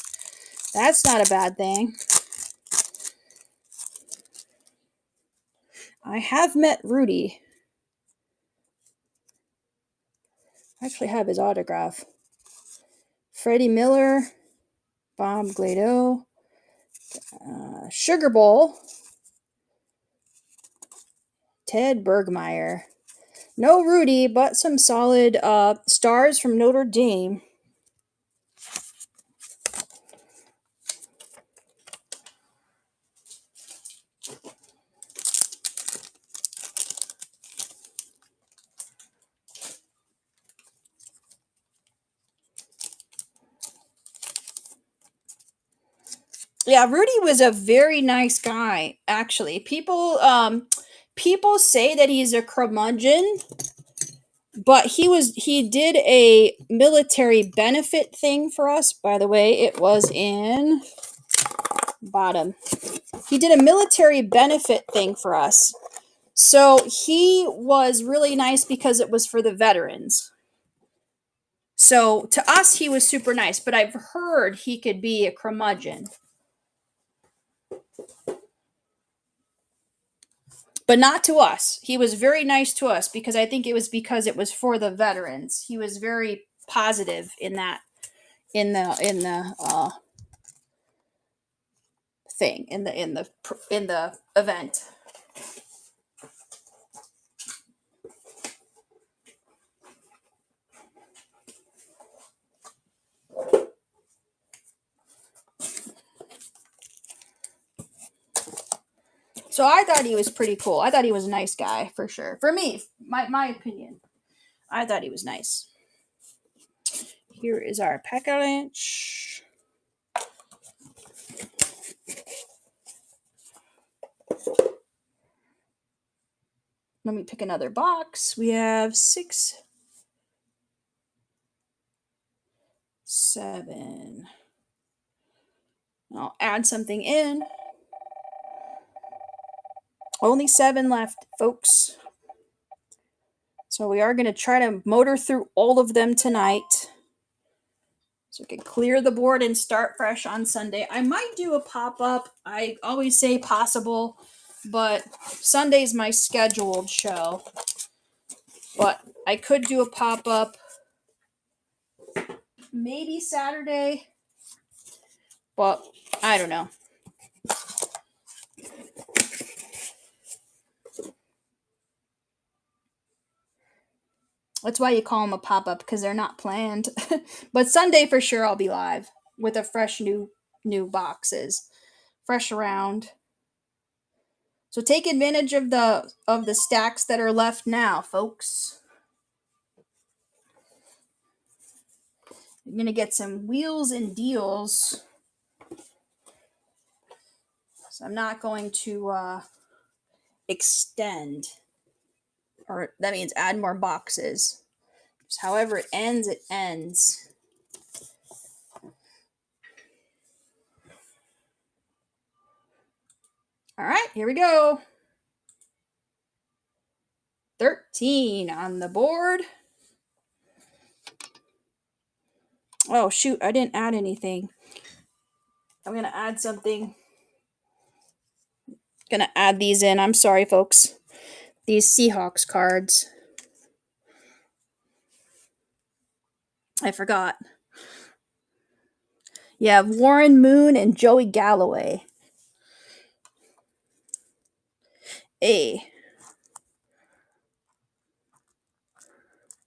That's not a bad thing. I have met Rudy. I actually have his autograph. Freddie Miller. Bob Glado. Sugar Bowl. Ted Bergmeyer. No Rudy, but some solid stars from Notre Dame. Yeah, Rudy was a very nice guy, actually. People say that he's a curmudgeon, but he did a military benefit thing for us. By the way, it was in Bottom. He did a military benefit thing for us. So he was really nice because it was for the veterans. So to us, he was super nice, but I've heard he could be a curmudgeon. But not to us. He was very nice to us because I think it was because it was for the veterans. He was very positive in that in the thing in the event. So I thought he was pretty cool. I thought he was a nice guy for sure. For me, my opinion, I thought he was nice. Here is our pack-a-lunch. Let me pick another box. We have 6, 7. I'll add something in. Only 7 left, folks. So we are going to try to motor through all of them tonight. So we can clear the board and start fresh on Sunday. I might do a pop-up. I always say possible, but Sunday's my scheduled show. But I could do a pop-up maybe Saturday, but I don't know. That's why you call them a pop-up, because they're not planned. But Sunday for sure I'll be live with a fresh new boxes. Fresh around. So take advantage of the stacks that are left now, folks. I'm going to get some wheels and deals. So I'm not going to extend. Or that means add more boxes. Just however it ends, it ends. All right, here we go. 13 on the board. Oh, shoot, I didn't add anything. I'm going to add something. Going to add these in. I'm sorry, folks. These Seahawks cards. I forgot. You have Warren Moon and Joey Galloway.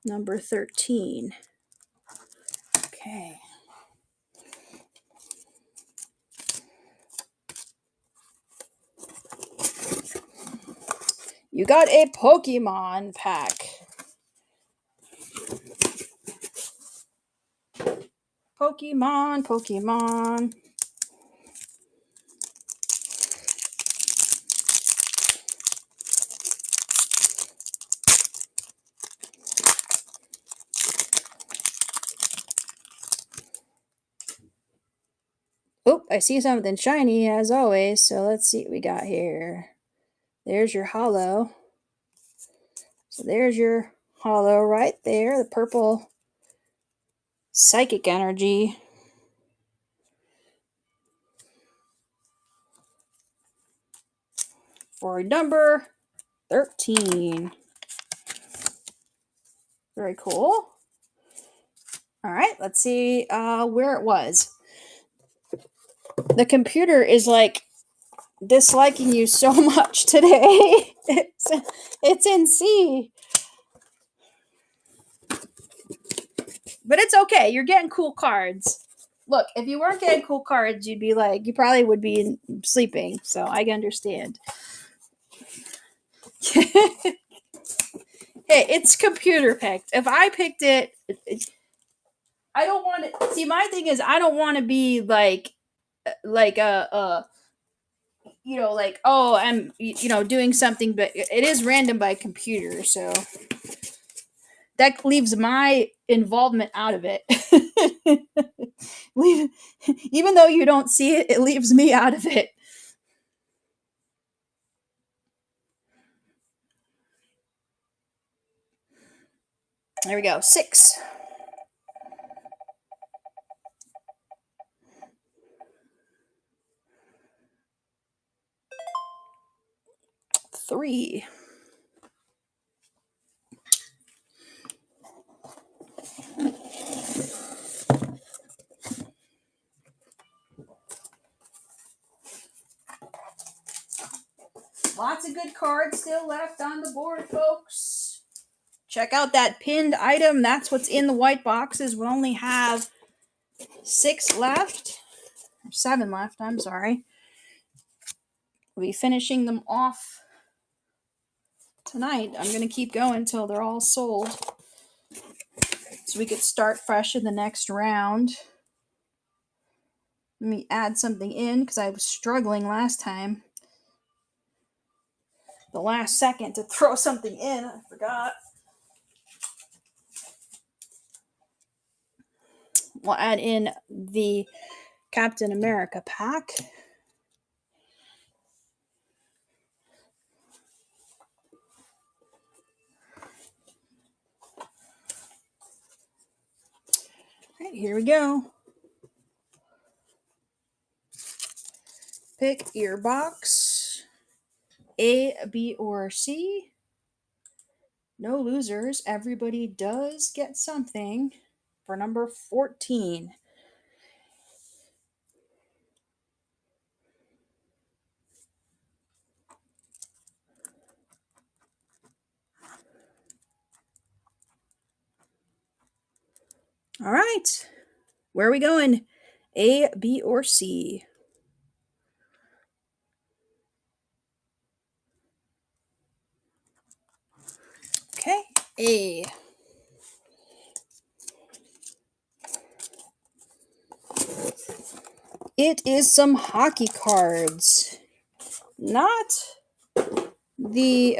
Number 13. Okay. You got a Pokemon pack. Pokemon. Oh, I see something shiny as always, so let's see what we got here. There's your holo. So there's your holo right there, the purple psychic energy. For number 13. Very cool. All right, let's see where it was. The computer is like disliking you so much today. It's in C. But it's okay. You're getting cool cards. Look, if you weren't getting cool cards, you probably would be sleeping. So I understand. Hey, it's computer picked. If I picked it, I don't want to. See, my thing is, I don't want to be like oh, I'm doing something, but it is random by computer. So that leaves my involvement out of it. Even though you don't see it, it leaves me out of it. There we go. 6. 3. Lots of good cards still left on the board, folks. Check out that pinned item. That's what's in the white boxes. We only have 6 left. Or 7 left, I'm sorry. We'll be finishing them off tonight. I'm going to keep going until they're all sold, so we could start fresh in the next round. Let me add something in because I was struggling last time. The last second to throw something in, I forgot. We'll add in the Captain America pack. All right, here we go. Pick your box. A, B, or C. No losers. Everybody does get something for number 14. All right. Where are we going? A, B, or C? Okay, A. It is some hockey cards. Not the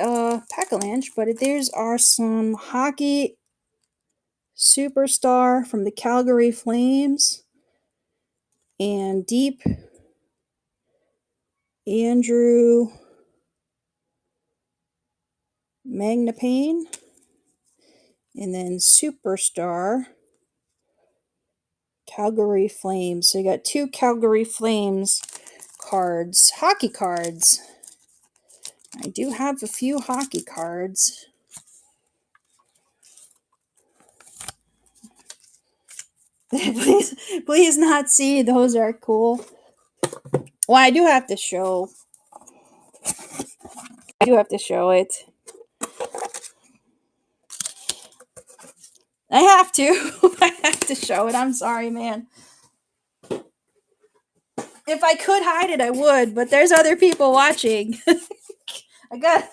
Pack-a-Lunch, but there's are some hockey superstar from the Calgary Flames and Deep Andrew Magnapane, and then superstar Calgary Flames. So you got 2 Calgary Flames cards, hockey cards. I do have a few hockey cards. please not see. Those are cool. Well, I do have to show. It. I have to. I have to show it. I'm sorry, man. If I could hide it, I would, but there's other people watching. I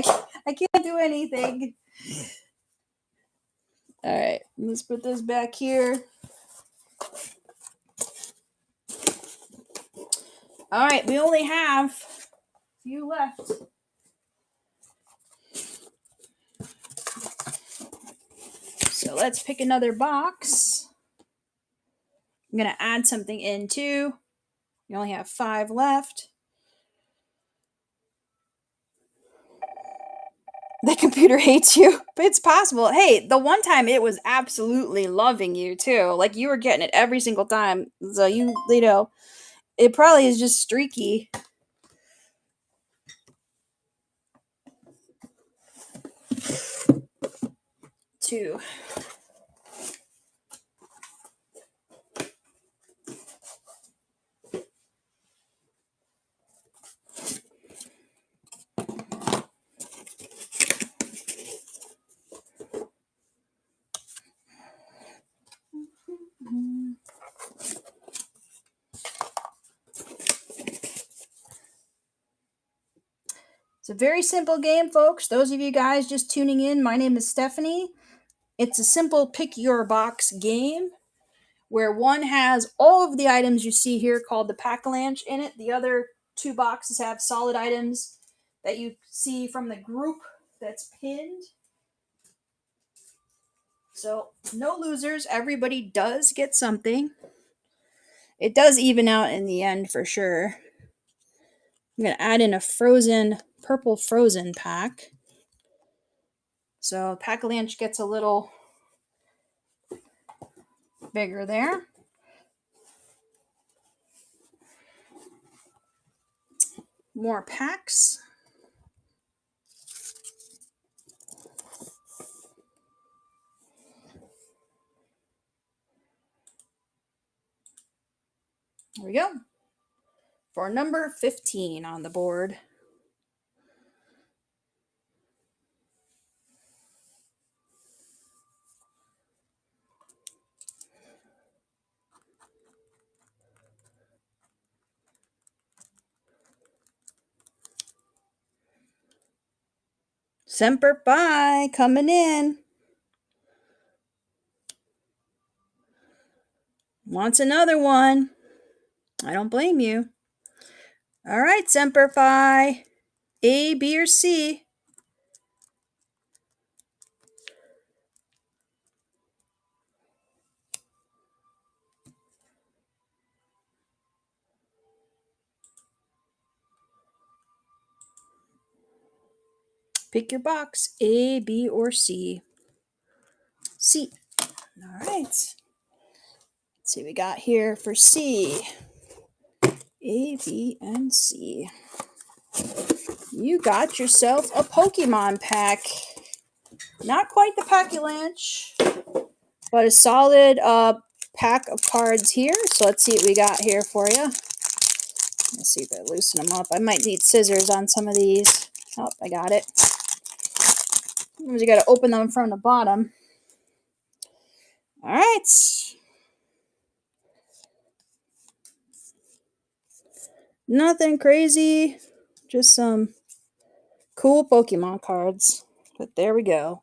can't do anything. All right, let's put this back here. All right, we only have a few left. So let's pick another box. I'm going to add something in too. You only have 5 left. The computer hates you, but it's possible. Hey, the one time it was absolutely loving you too. Like you were getting it every single time. So you know, it probably is just streaky. Two. It's a very simple game, folks. Those of you guys just tuning in, my name is Stephanie. It's a simple pick your box game where one has all of the items you see here called the Pack-a-Lunch in it. The other 2 boxes have solid items that you see from the group that's pinned. So no losers. Everybody does get something. It does even out in the end for sure. I'm going to add in a purple frozen pack. So Pack-a-Lunch gets a little bigger there. More packs. There we go. For number 15 on the board. Semper Fi coming in. Wants another one. I don't blame you. All right, Semper Fi. A, B, or C? Pick your box. A, B, or C? C. All right. Let's see what we got here for C. A, B, and C. You got yourself a Pokemon pack. Not quite the Pack-a-Lunch, but a solid pack of cards here. So let's see what we got here for you. Let's see if I loosen them up. I might need scissors on some of these. Oh, I got it. You got to open them from the bottom. All right. Nothing crazy. Just some cool Pokemon cards. But there we go.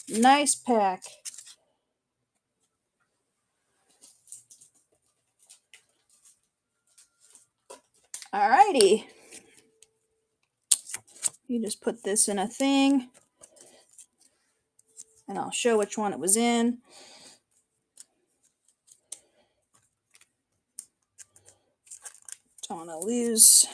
Nice pack. Alrighty. You just put this in a thing. And I'll show which one it was in. Don't want to lose.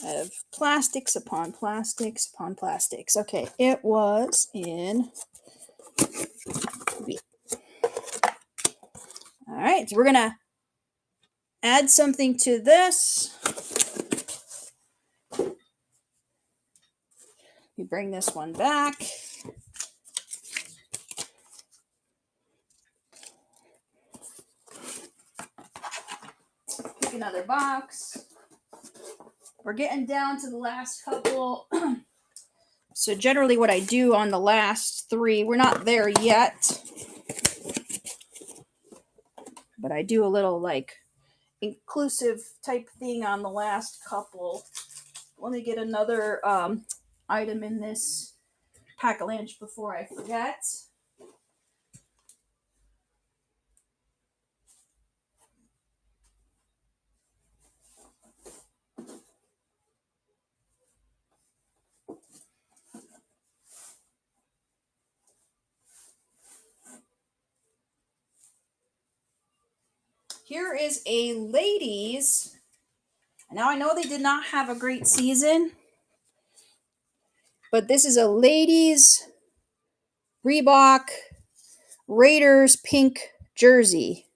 I have plastics upon plastics upon plastics. Okay, it was in B. All right, so we're going to add something to this. You bring this one back. Pick another box. We're getting down to the last couple. So generally what I do on the last three, we're not there yet. But I do a little like inclusive type thing on the last couple. Let me get another item in this Pack-a-Lunch before I forget. Here is a ladies. Now I know they did not have a great season, but this is a ladies Reebok Raiders pink jersey.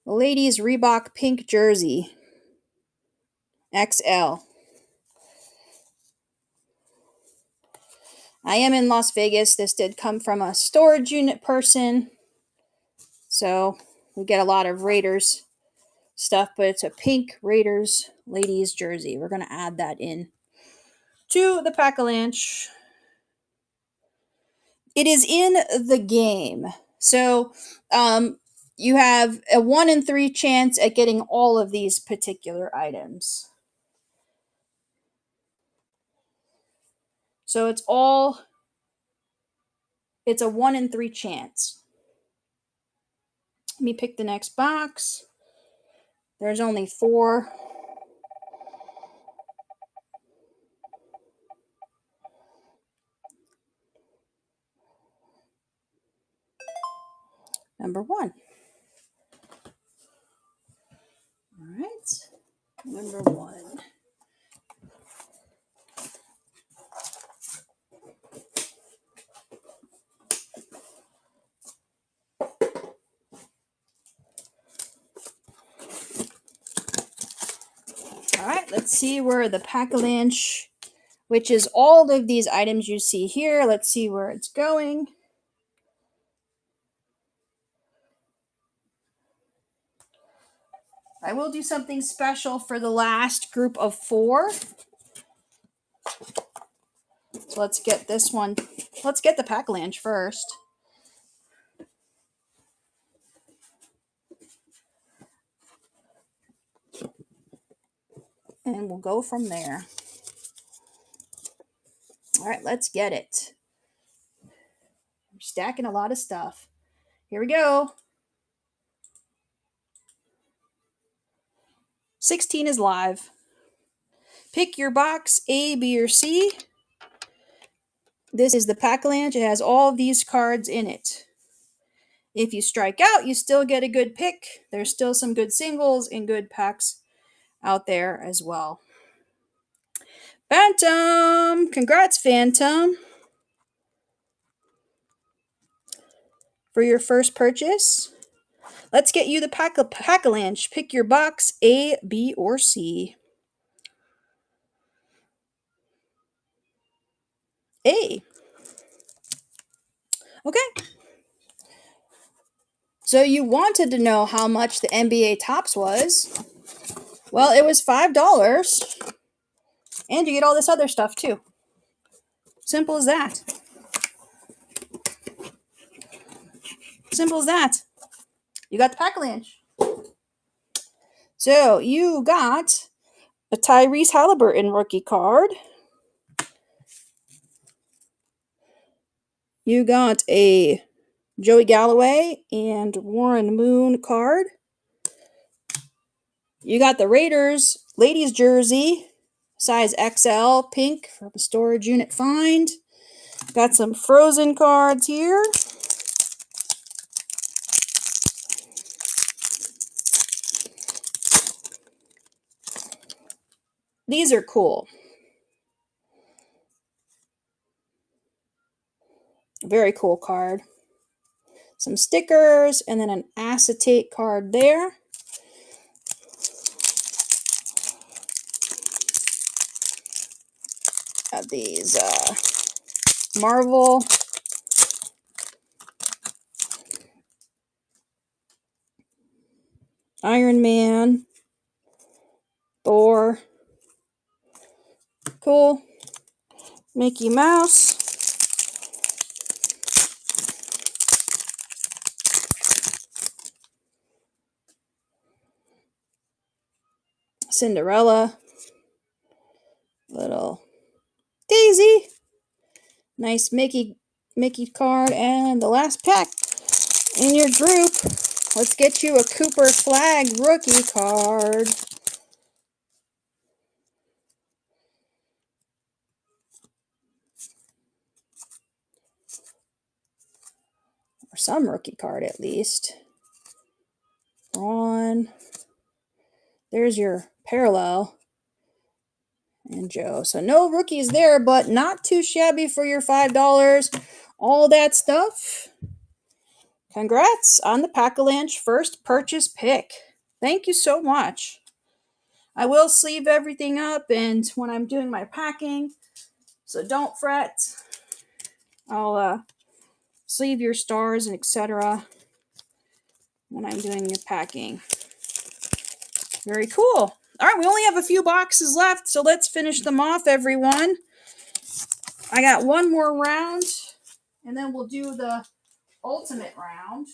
Ladies Reebok pink jersey. XL. I am in Las Vegas. This did come from a storage unit person. So we get a lot of Raiders stuff, but it's a pink Raiders ladies jersey. We're going to add that in to the Pack-a-Lunch. It is in the game. So you have a 1 in 3 chance at getting all of these particular items. So it's a 1 in 3 chance. Let me pick the next box. There's only 4. Number 1. All right. Number 1. All right, let's see where the pack-a-lunch, which is all of these items you see here. Let's see where it's going. I will do something special for the last group of 4. So let's get this one. Let's get the pack-a-lunch first. And we'll go from there. All right, let's get it. I'm stacking a lot of stuff. Here we go. 16 is live. Pick your box, A, B, or C. This is the pack-a-lunch. It has all of these cards in it. If you strike out, you still get a good pick. There's still some good singles and good packs out there as well. Phantom! Congrats, Phantom! For your first purchase, let's get you the pack-a-lunch. Pick your box, A, B, or C. A. Okay. So you wanted to know how much the NBA Topps was. Well, it was $5. And you get all this other stuff too. Simple as that. Simple as that. You got the pack-a-lunch. So you got a Tyrese Halliburton rookie card. You got a Joey Galloway and Warren Moon card. You got the Raiders ladies jersey, size XL, pink from a storage unit find. Got some Frozen cards here. These are cool. Very cool card. Some stickers and then an acetate card there. Got these Marvel Iron Man, Thor, cool, Mickey Mouse, Cinderella, little Daisy, nice Mickey card, and the last pack in your group. Let's get you a Cooper Flag rookie card. Or some rookie card at least. On. There's your parallel. And Joe. So no rookies there, but not too shabby for your $5. All that stuff. Congrats on the pack-a-lunch first purchase pick. Thank you so much. I will sleeve everything up and when I'm doing my packing, so don't fret. I'll sleeve your stars and etc. when I'm doing your packing. Very cool. All right, we only have a few boxes left, so let's finish them off, everyone. I got one more round, and then we'll do the ultimate round.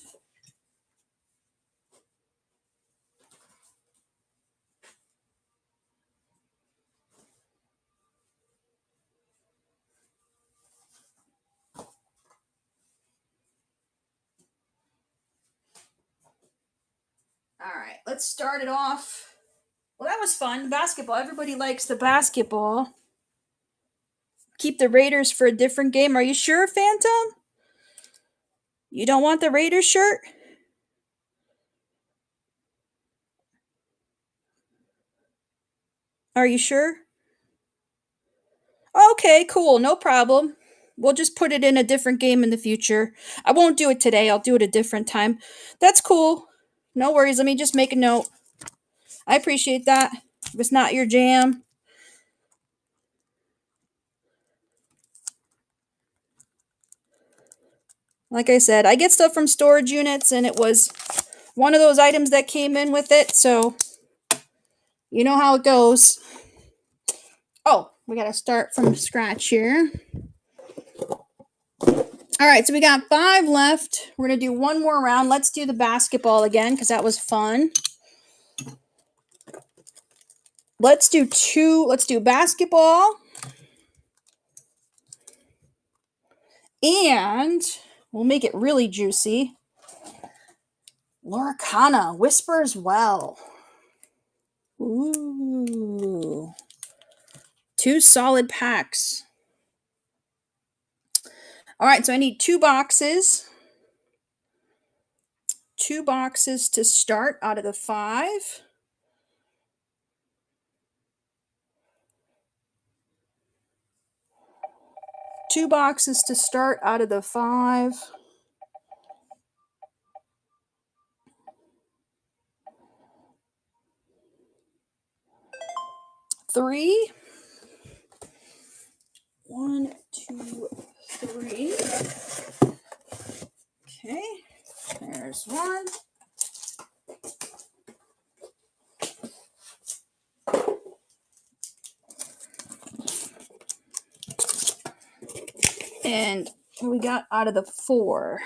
All right, let's start it off. Well, that was fun. Basketball. Everybody likes the basketball. Keep the Raiders for a different game. Are you sure, Phantom? You don't want the Raiders shirt? Are you sure? Okay, cool. No problem. We'll just put it in a different game in the future. I won't do it today. I'll do it a different time. That's cool. No worries. Let me just make a note. I appreciate that. If it's not your jam. Like I said, I get stuff from storage units, and it was one of those items that came in with it, so you know how it goes. Oh, we gotta start from scratch here. All right, so we got 5 left. We're gonna do one more round. Let's do the basketball again because that was fun. Let's do basketball. And we'll make it really juicy. Lorcana, Whispers Well. Ooh. 2 solid packs. All right, so I need 2 boxes. 2 boxes to start out of the 5. Two boxes to start out of the 5. 3. 1, 2, 3. Okay, there's 1. And what we got out of the 4?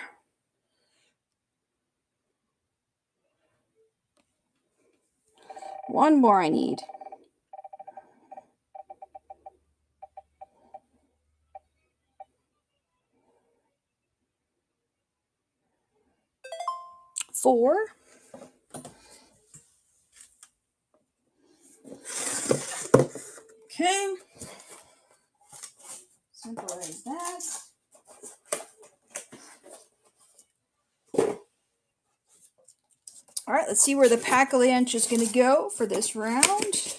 1 more I need. 4. Okay. Simple as that. All right, let's see where the Pack-a-Lunch is going to go for this round.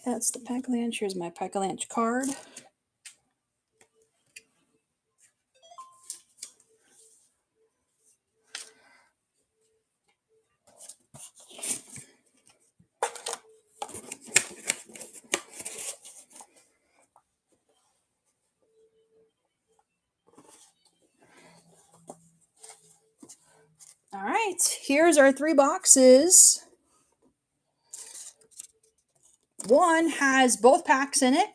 That's the Pack-a-Lunch. Here's my Pack-a-Lunch card. All right, here's our 3 boxes. 1 has both packs in it.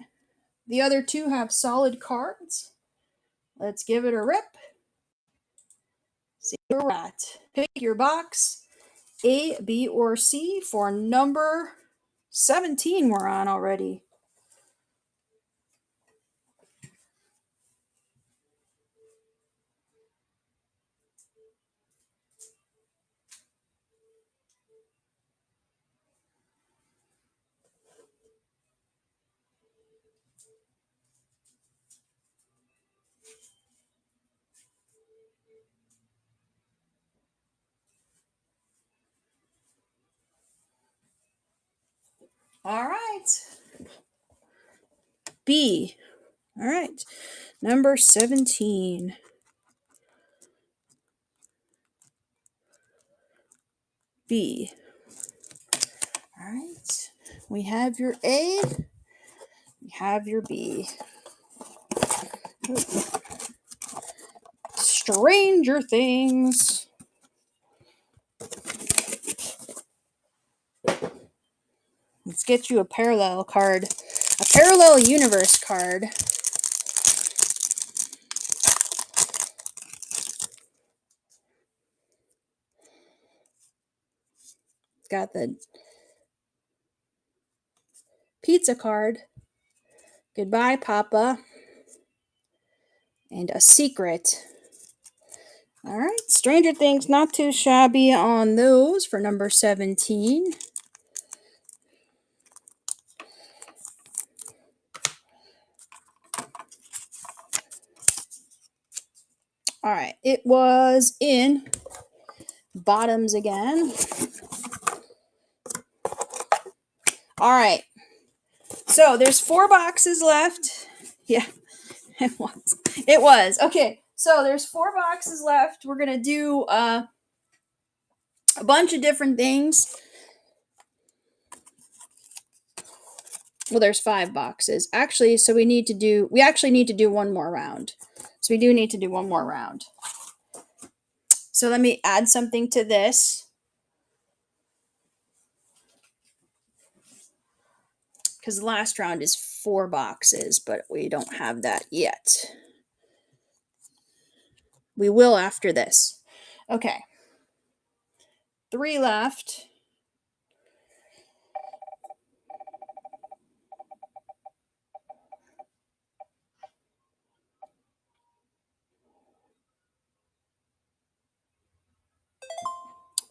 The other 2 have solid cards. Let's give it a rip. See where we're at. Pick your box, A, B, or C for number 17 we're on already. All right. B. All right. Number 17. B. All right. We have your A. We have your B. Stranger Things. Let's get you a parallel card. A parallel universe card. Got the pizza card. Goodbye, Papa. And a secret. All right, Stranger Things, not too shabby on those for number 17. All right, it was in bottoms again. All right, so there's 4 boxes left. Yeah, it was. It was. Okay, so there's 4 boxes left. We're going to do a bunch of different things. Well, there's 5 boxes. Actually, so we actually need to do one more round. So we do need to do one more round. So let me add something to this. Because the last round is 4 boxes, but we don't have that yet. We will after this. Okay. 3 left.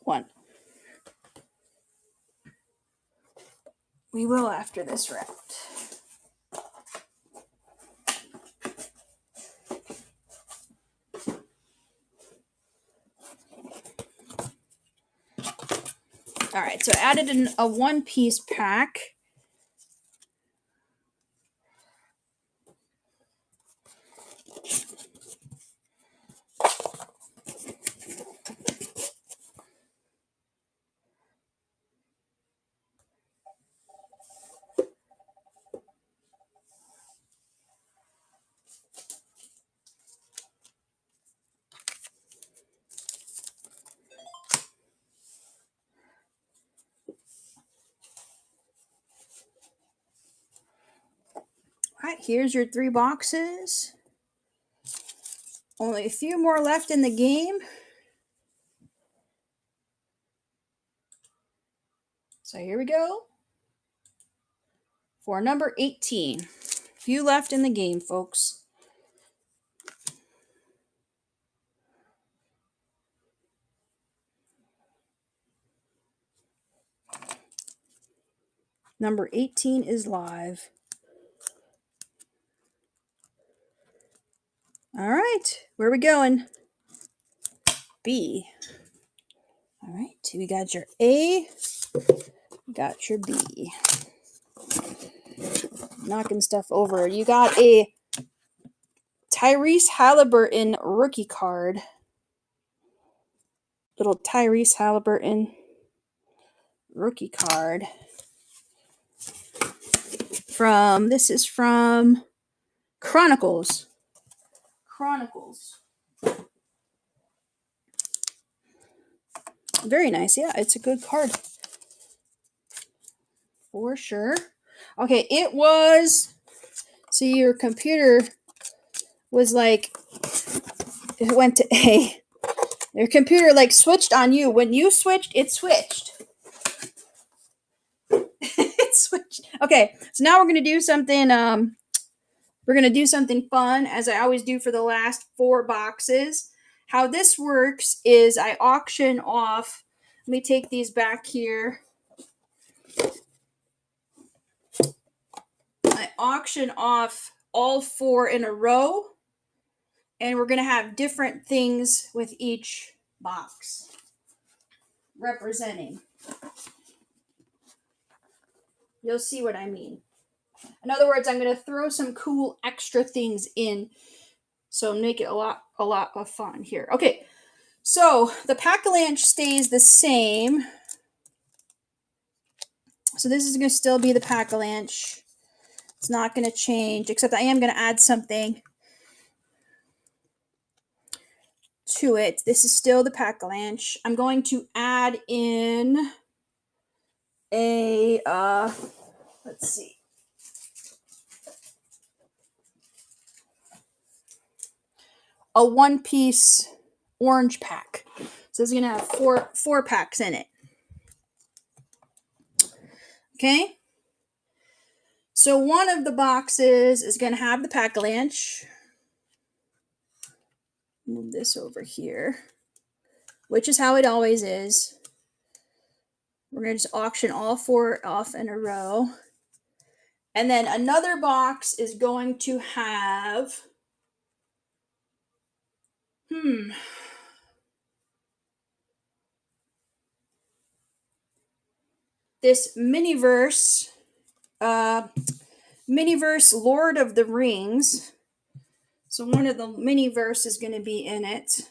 One. We will after this round. All right, so I added in a 1-piece pack. All right, here's your 3 boxes. Only a few more left in the game. So here we go. For number 18. Few left in the game, folks. Number 18 is live. All right, where are we going? B. All right, we got your A, got your B. Knocking stuff over. You got a Tyrese Halliburton rookie card. Little Tyrese Halliburton rookie card. This is from Chronicles. Very nice. Yeah, it's a good card. For sure. Okay, it was... See, your computer was like... It went to A. Your computer like switched on you. When you switched, it switched. It switched. Okay, so now we're going to do something... We're going to do something fun, as I always do for the last 4 boxes. How this works is I auction off... Let me take these back here. I auction off all 4 in a row. And we're going to have different things with each box representing. You'll see what I mean. In other words, I'm going to throw some cool extra things in. So make it a lot of fun here. Okay, so the Pack-a-Lunch stays the same. So this is going to still be the Pack-a-Lunch. It's not going to change, except I am going to add something to it. This is still the Pack-a-Lunch. I'm going to add in a, let's see. A 1-piece orange pack. So it's going to have four packs in it. Okay. So one of the boxes is going to have the Pack-a-Lunch. Move this over here, which is how it always is. We're going to just auction all 4 off in a row. And then another box is going to have this Miniverse Lord of the Rings. So one of the Miniverse is going to be in it.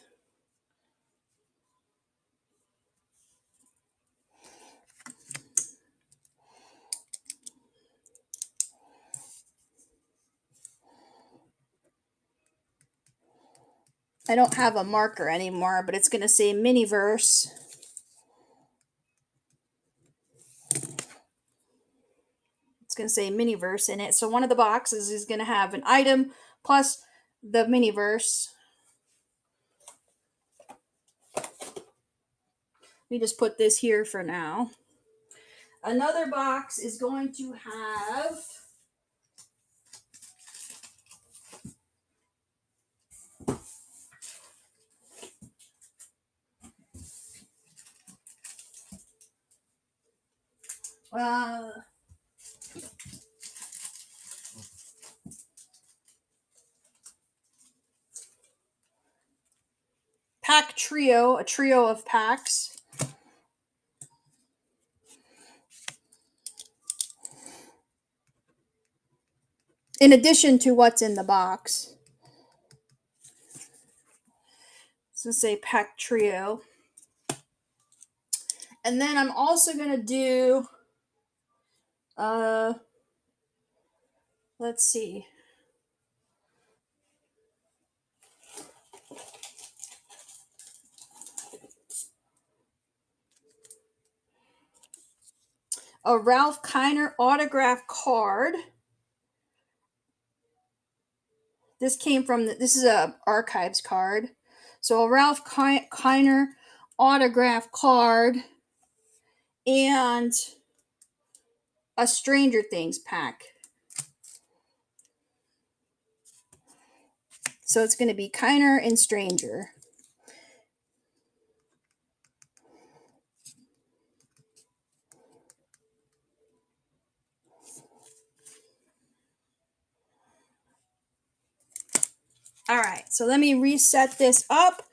I don't have a marker anymore, but it's going to say Miniverse. It's going to say Miniverse in it. So one of the boxes is going to have an item plus the Miniverse. Let me just put this here for now. Another box is going to have pack trio, a trio of packs. In addition to what's in the box. So say pack trio. And then I'm also going to do, let's see. A Ralph Kiner autograph card. This came from, this is a archives card. So a Ralph Kiner autograph card and a Stranger Things pack. So it's going to be Kiner and Stranger. All right, so let me reset this up.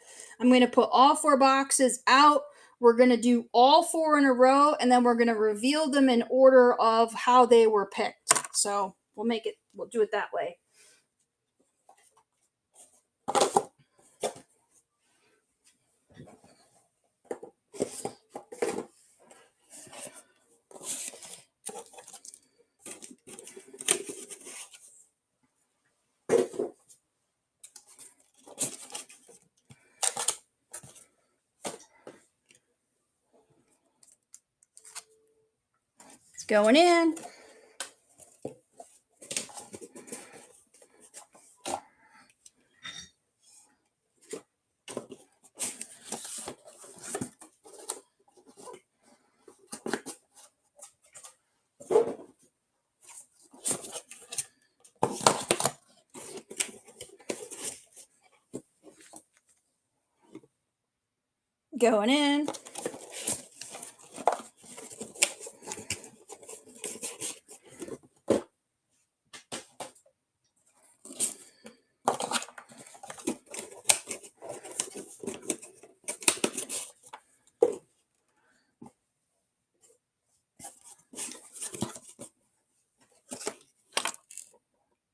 I'm going to put all 4 boxes out. We're going to do all 4 in a row, and then we're going to reveal them in order of how they were picked. So we'll do it that way. It's going in. Going in.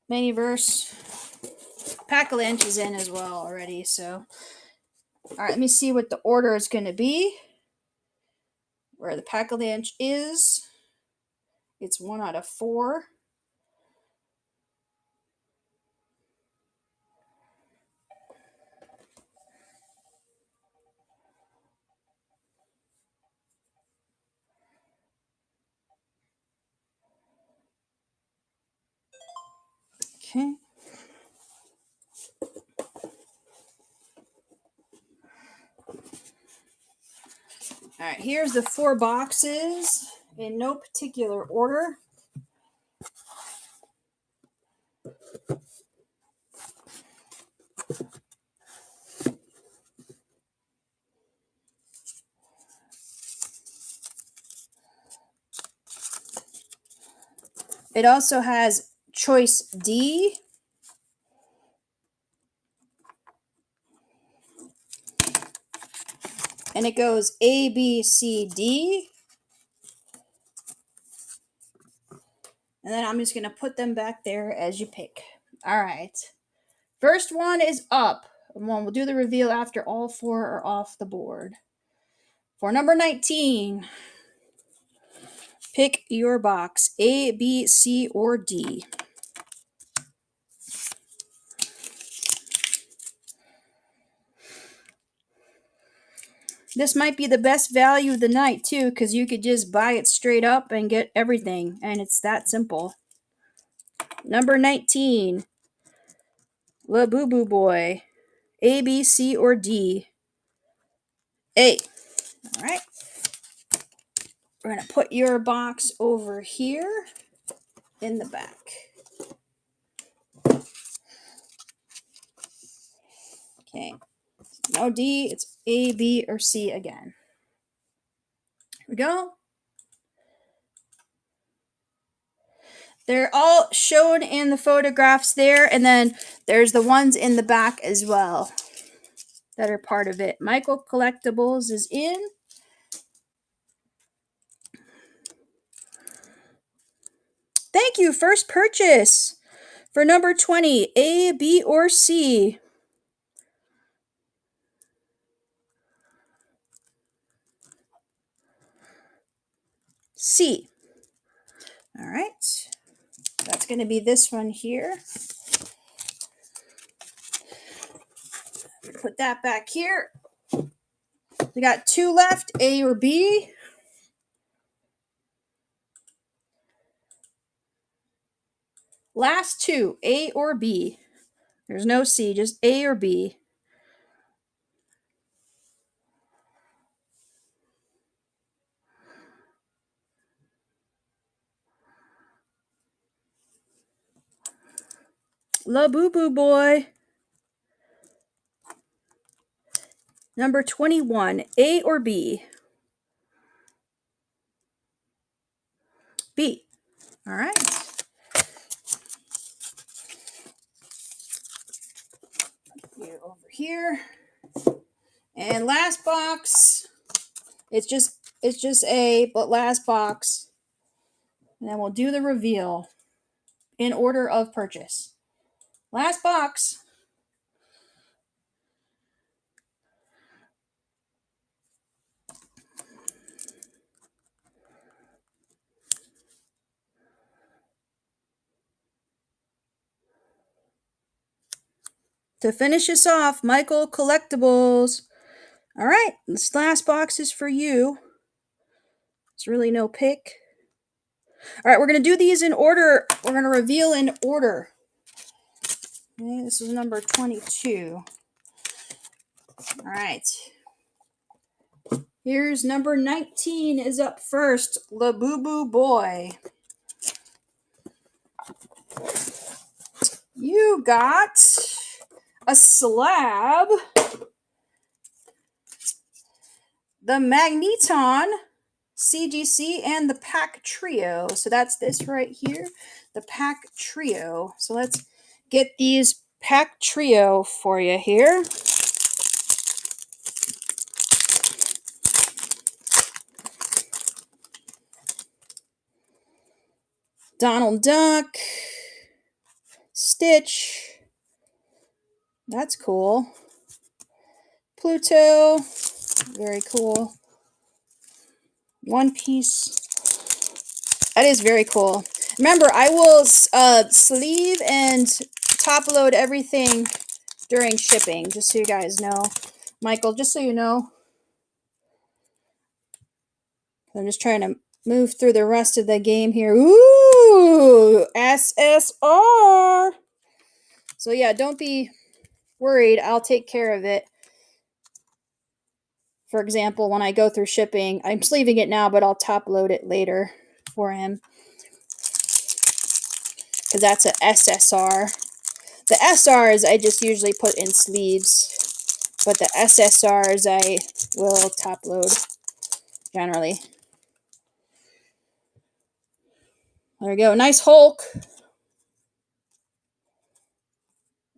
Miniverse. Pack-a-Lunch is in as well already, so. All right, let me see what the order is going to be. Where the Pack-a-Lunch is. It's 1 out of 4. Okay. All right, here's the 4 boxes in no particular order. It also has choice D. And it goes A, B, C, D. And then I'm just going to put them back there as you pick. All right. First one is up. We'll do the reveal after all 4 are off the board. For number 19, pick your box, A, B, C, or D. This might be the best value of the night, too, because you could just buy it straight up and get everything, and it's that simple. Number 19, La Boo Boo Boy, A, B, C, or D. A. All right. We're going to put your box over here in the back. Okay. No D, it's A, B, or C again. Here we go. They're all shown in the photographs there, and then there's the ones in the back as well that are part of it. Michael Collectibles is in. Thank you. First purchase for number 20, A, B, or C. C. All right. That's going to be this one here. Put that back here. We got 2 left, A or B. Last 2, A or B. There's no C, just A or B. La Boo Boo Boy. Number 21, A or B? B. All right. Put you over here. And last box. It's just A, but last box. And then we'll do the reveal in order of purchase. Last box. To finish us off, Michael Collectibles. All right, this last box is for you. There's really no pick. All right, we're going to do these in order. We're going to reveal in order. Okay, this is number 22. All right. Here's number 19 is up first. La Boo Boo Boy. You got a slab. The Magneton, CGC, and the Pack Trio. So that's this right here, the Pack Trio. So let's get these Pack Trio for you here. Donald Duck, Stitch, that's cool. Pluto, very cool. One Piece, that is very cool. Remember, I will sleeve and top load everything during shipping, just so you guys know. Michael, just so you know, I'm just trying to move through the rest of the game here. Ooh, SSR. So yeah, don't be worried. I'll take care of it. For example, when I go through shipping, I'm sleeving it now, but I'll top load it later for him. Because that's a SSR. The SRs I just usually put in sleeves, but the SSRs I will top load generally. There we go. Nice Hulk.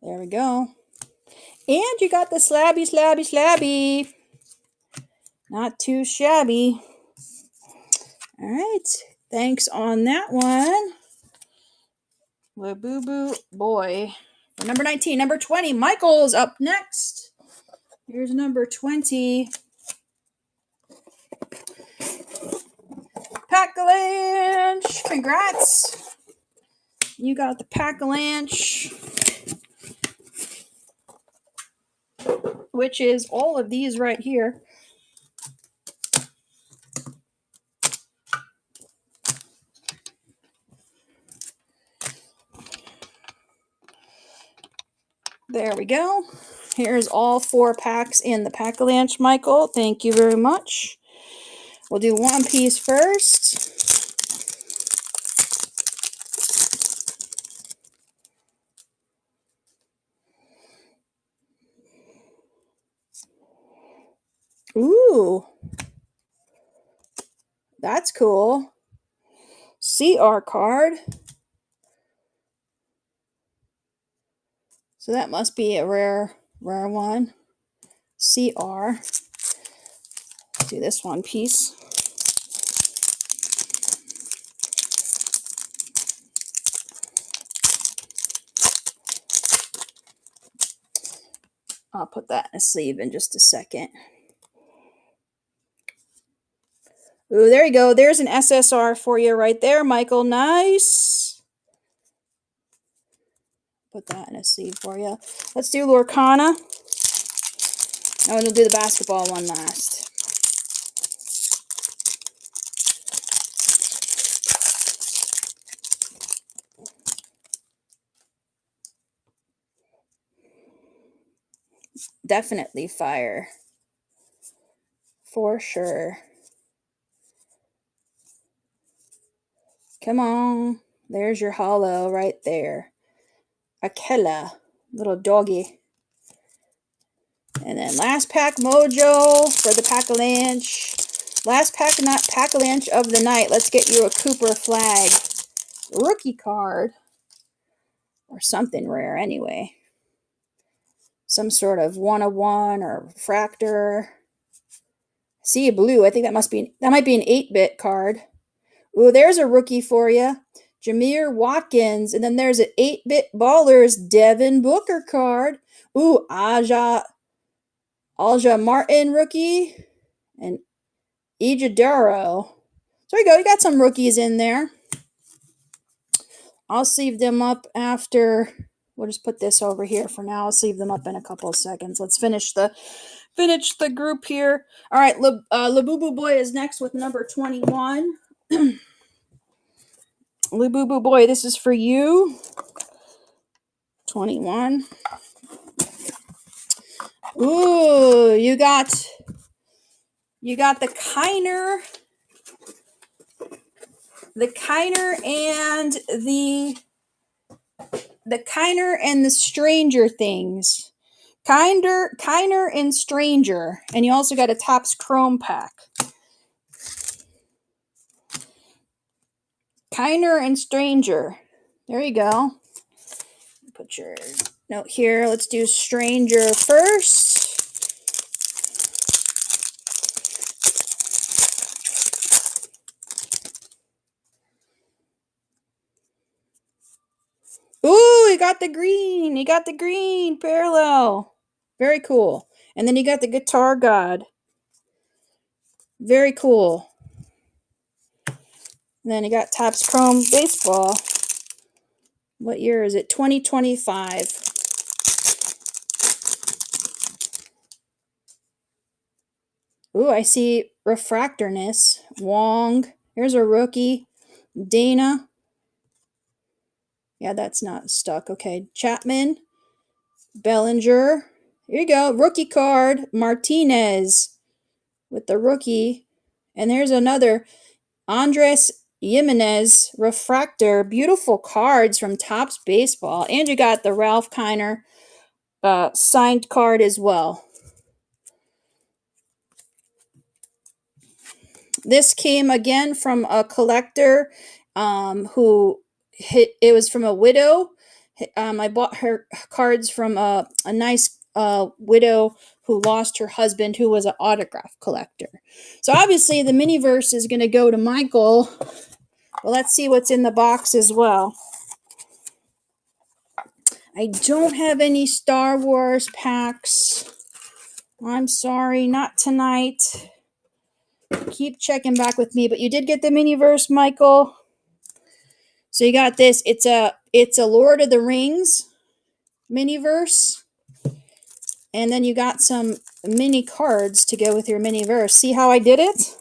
There we go. And you got the slabby. Not too shabby. All right. Thanks on that one. Labubu boy. For number 19. Number 20. Michael's up next. Here's number 20. Pack-a-Lunch. Congrats. You got the Pack-a-Lunch, which is all of these right here. There we go. Here's all 4 packs in the Pack-a-Lunch, Michael. Thank you very much. We'll do one piece first. Ooh. That's cool. CR card. So that must be a rare one. CR. Do this one piece. I'll put that in a sleeve in just a second. Ooh, there you go. There's an SSR for you right there, Michael. Nice. Put that in a sleeve for you. Let's do Lorcana. Oh, and we'll do the basketball one last. Definitely fire. For sure. Come on. There's your hollow right there. Akela. Little doggy. And then last pack mojo for the Pack-a-Lunch. Last Pack-a-Lunch of the night. Let's get you a Cooper Flag rookie card. Or something rare anyway. Some sort of 101 or refractor. See a blue. I think that might be an 8-bit card. Ooh, there's a rookie for you. Jameer Watkins. And then there's an 8-bit Ballers Devin Booker card. Ooh, Alja Martin rookie. And Ijadaro. So there you go. You got some rookies in there. I'll sleeve them up after. We'll just put this over here for now. I'll sleeve them up in a couple of seconds. Let's finish the group here. All right, Labubu Boy is next with number 21. Labubu Boy, this is for you. 21. Ooh, you got the Kiner. The Kiner and the Stranger Things. Kiner and Stranger. And you also got a Topps Chrome pack. Kiner and Stranger. There you go. Put your note here. Let's do Stranger first. Ooh, he got the green. He got the green parallel. Very cool. And then you got the Guitar God. Very cool. And then you got Topps Chrome Baseball. What year is it? 2025. Ooh, I see Refractorness. Wong. Here's a rookie. Dana. Yeah, that's not stuck. Okay. Chapman. Bellinger. Here you go. Rookie card. Martinez with the rookie. And there's another. Andres Jimenez Refractor. Beautiful cards from Topps Baseball. And you got the Ralph Kiner signed card as well. This came again from a collector who it was from a widow. I bought her cards from a nice widow who lost her husband, who was an autograph collector. So obviously the miniverse is going to go to Michael. Well, let's see what's in the box as well. I don't have any Star Wars packs. I'm sorry, not tonight. Keep checking back with me, but you did get the miniverse, Michael. So you got this. It's a Lord of the Rings miniverse. And then you got some mini cards to go with your miniverse. See how I did it?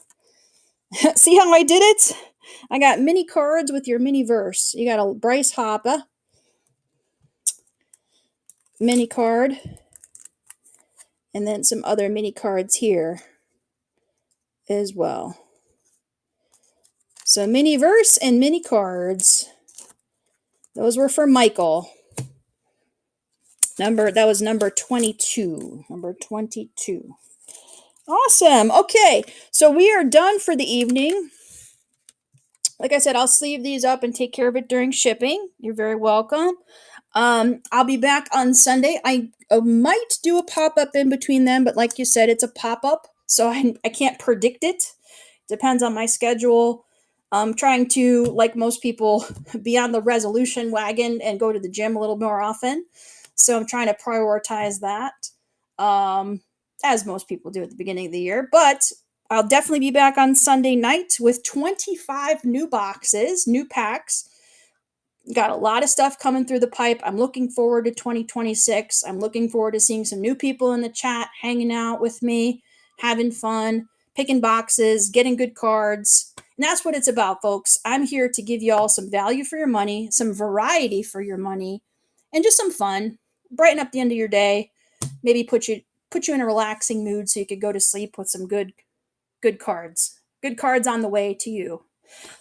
See how I did it? I got mini cards with your miniverse. You got a Bryce Harper mini card. And then some other mini cards here as well. So miniverse and mini cards. Those were for Michael. That was number 22. Number 22. Awesome. Okay, so we are done for the evening. Like I said, I'll sleeve these up and take care of it during shipping. You're very welcome. I'll be back on Sunday. I might do a pop-up in between them, but like you said, it's a pop-up, so I can't predict it. Depends on my schedule. I'm trying to, like most people, be on the resolution wagon and go to the gym a little more often. So I'm trying to prioritize that, as most people do at the beginning of the year. But I'll definitely be back on Sunday night with 25 new boxes, new packs. Got a lot of stuff coming through the pipe. I'm looking forward to 2026. I'm looking forward to seeing some new people in the chat, hanging out with me, having fun, picking boxes, getting good cards. And that's what it's about, folks. I'm here to give you all some value for your money, some variety for your money, and just some fun. Brighten up the end of your day. Maybe put you in a relaxing mood so you could go to sleep with some good cards. Good cards on the way to you.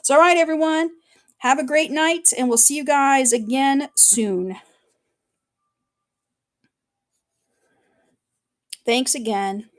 So, all right, everyone. Have a great night, and we'll see you guys again soon. Thanks again.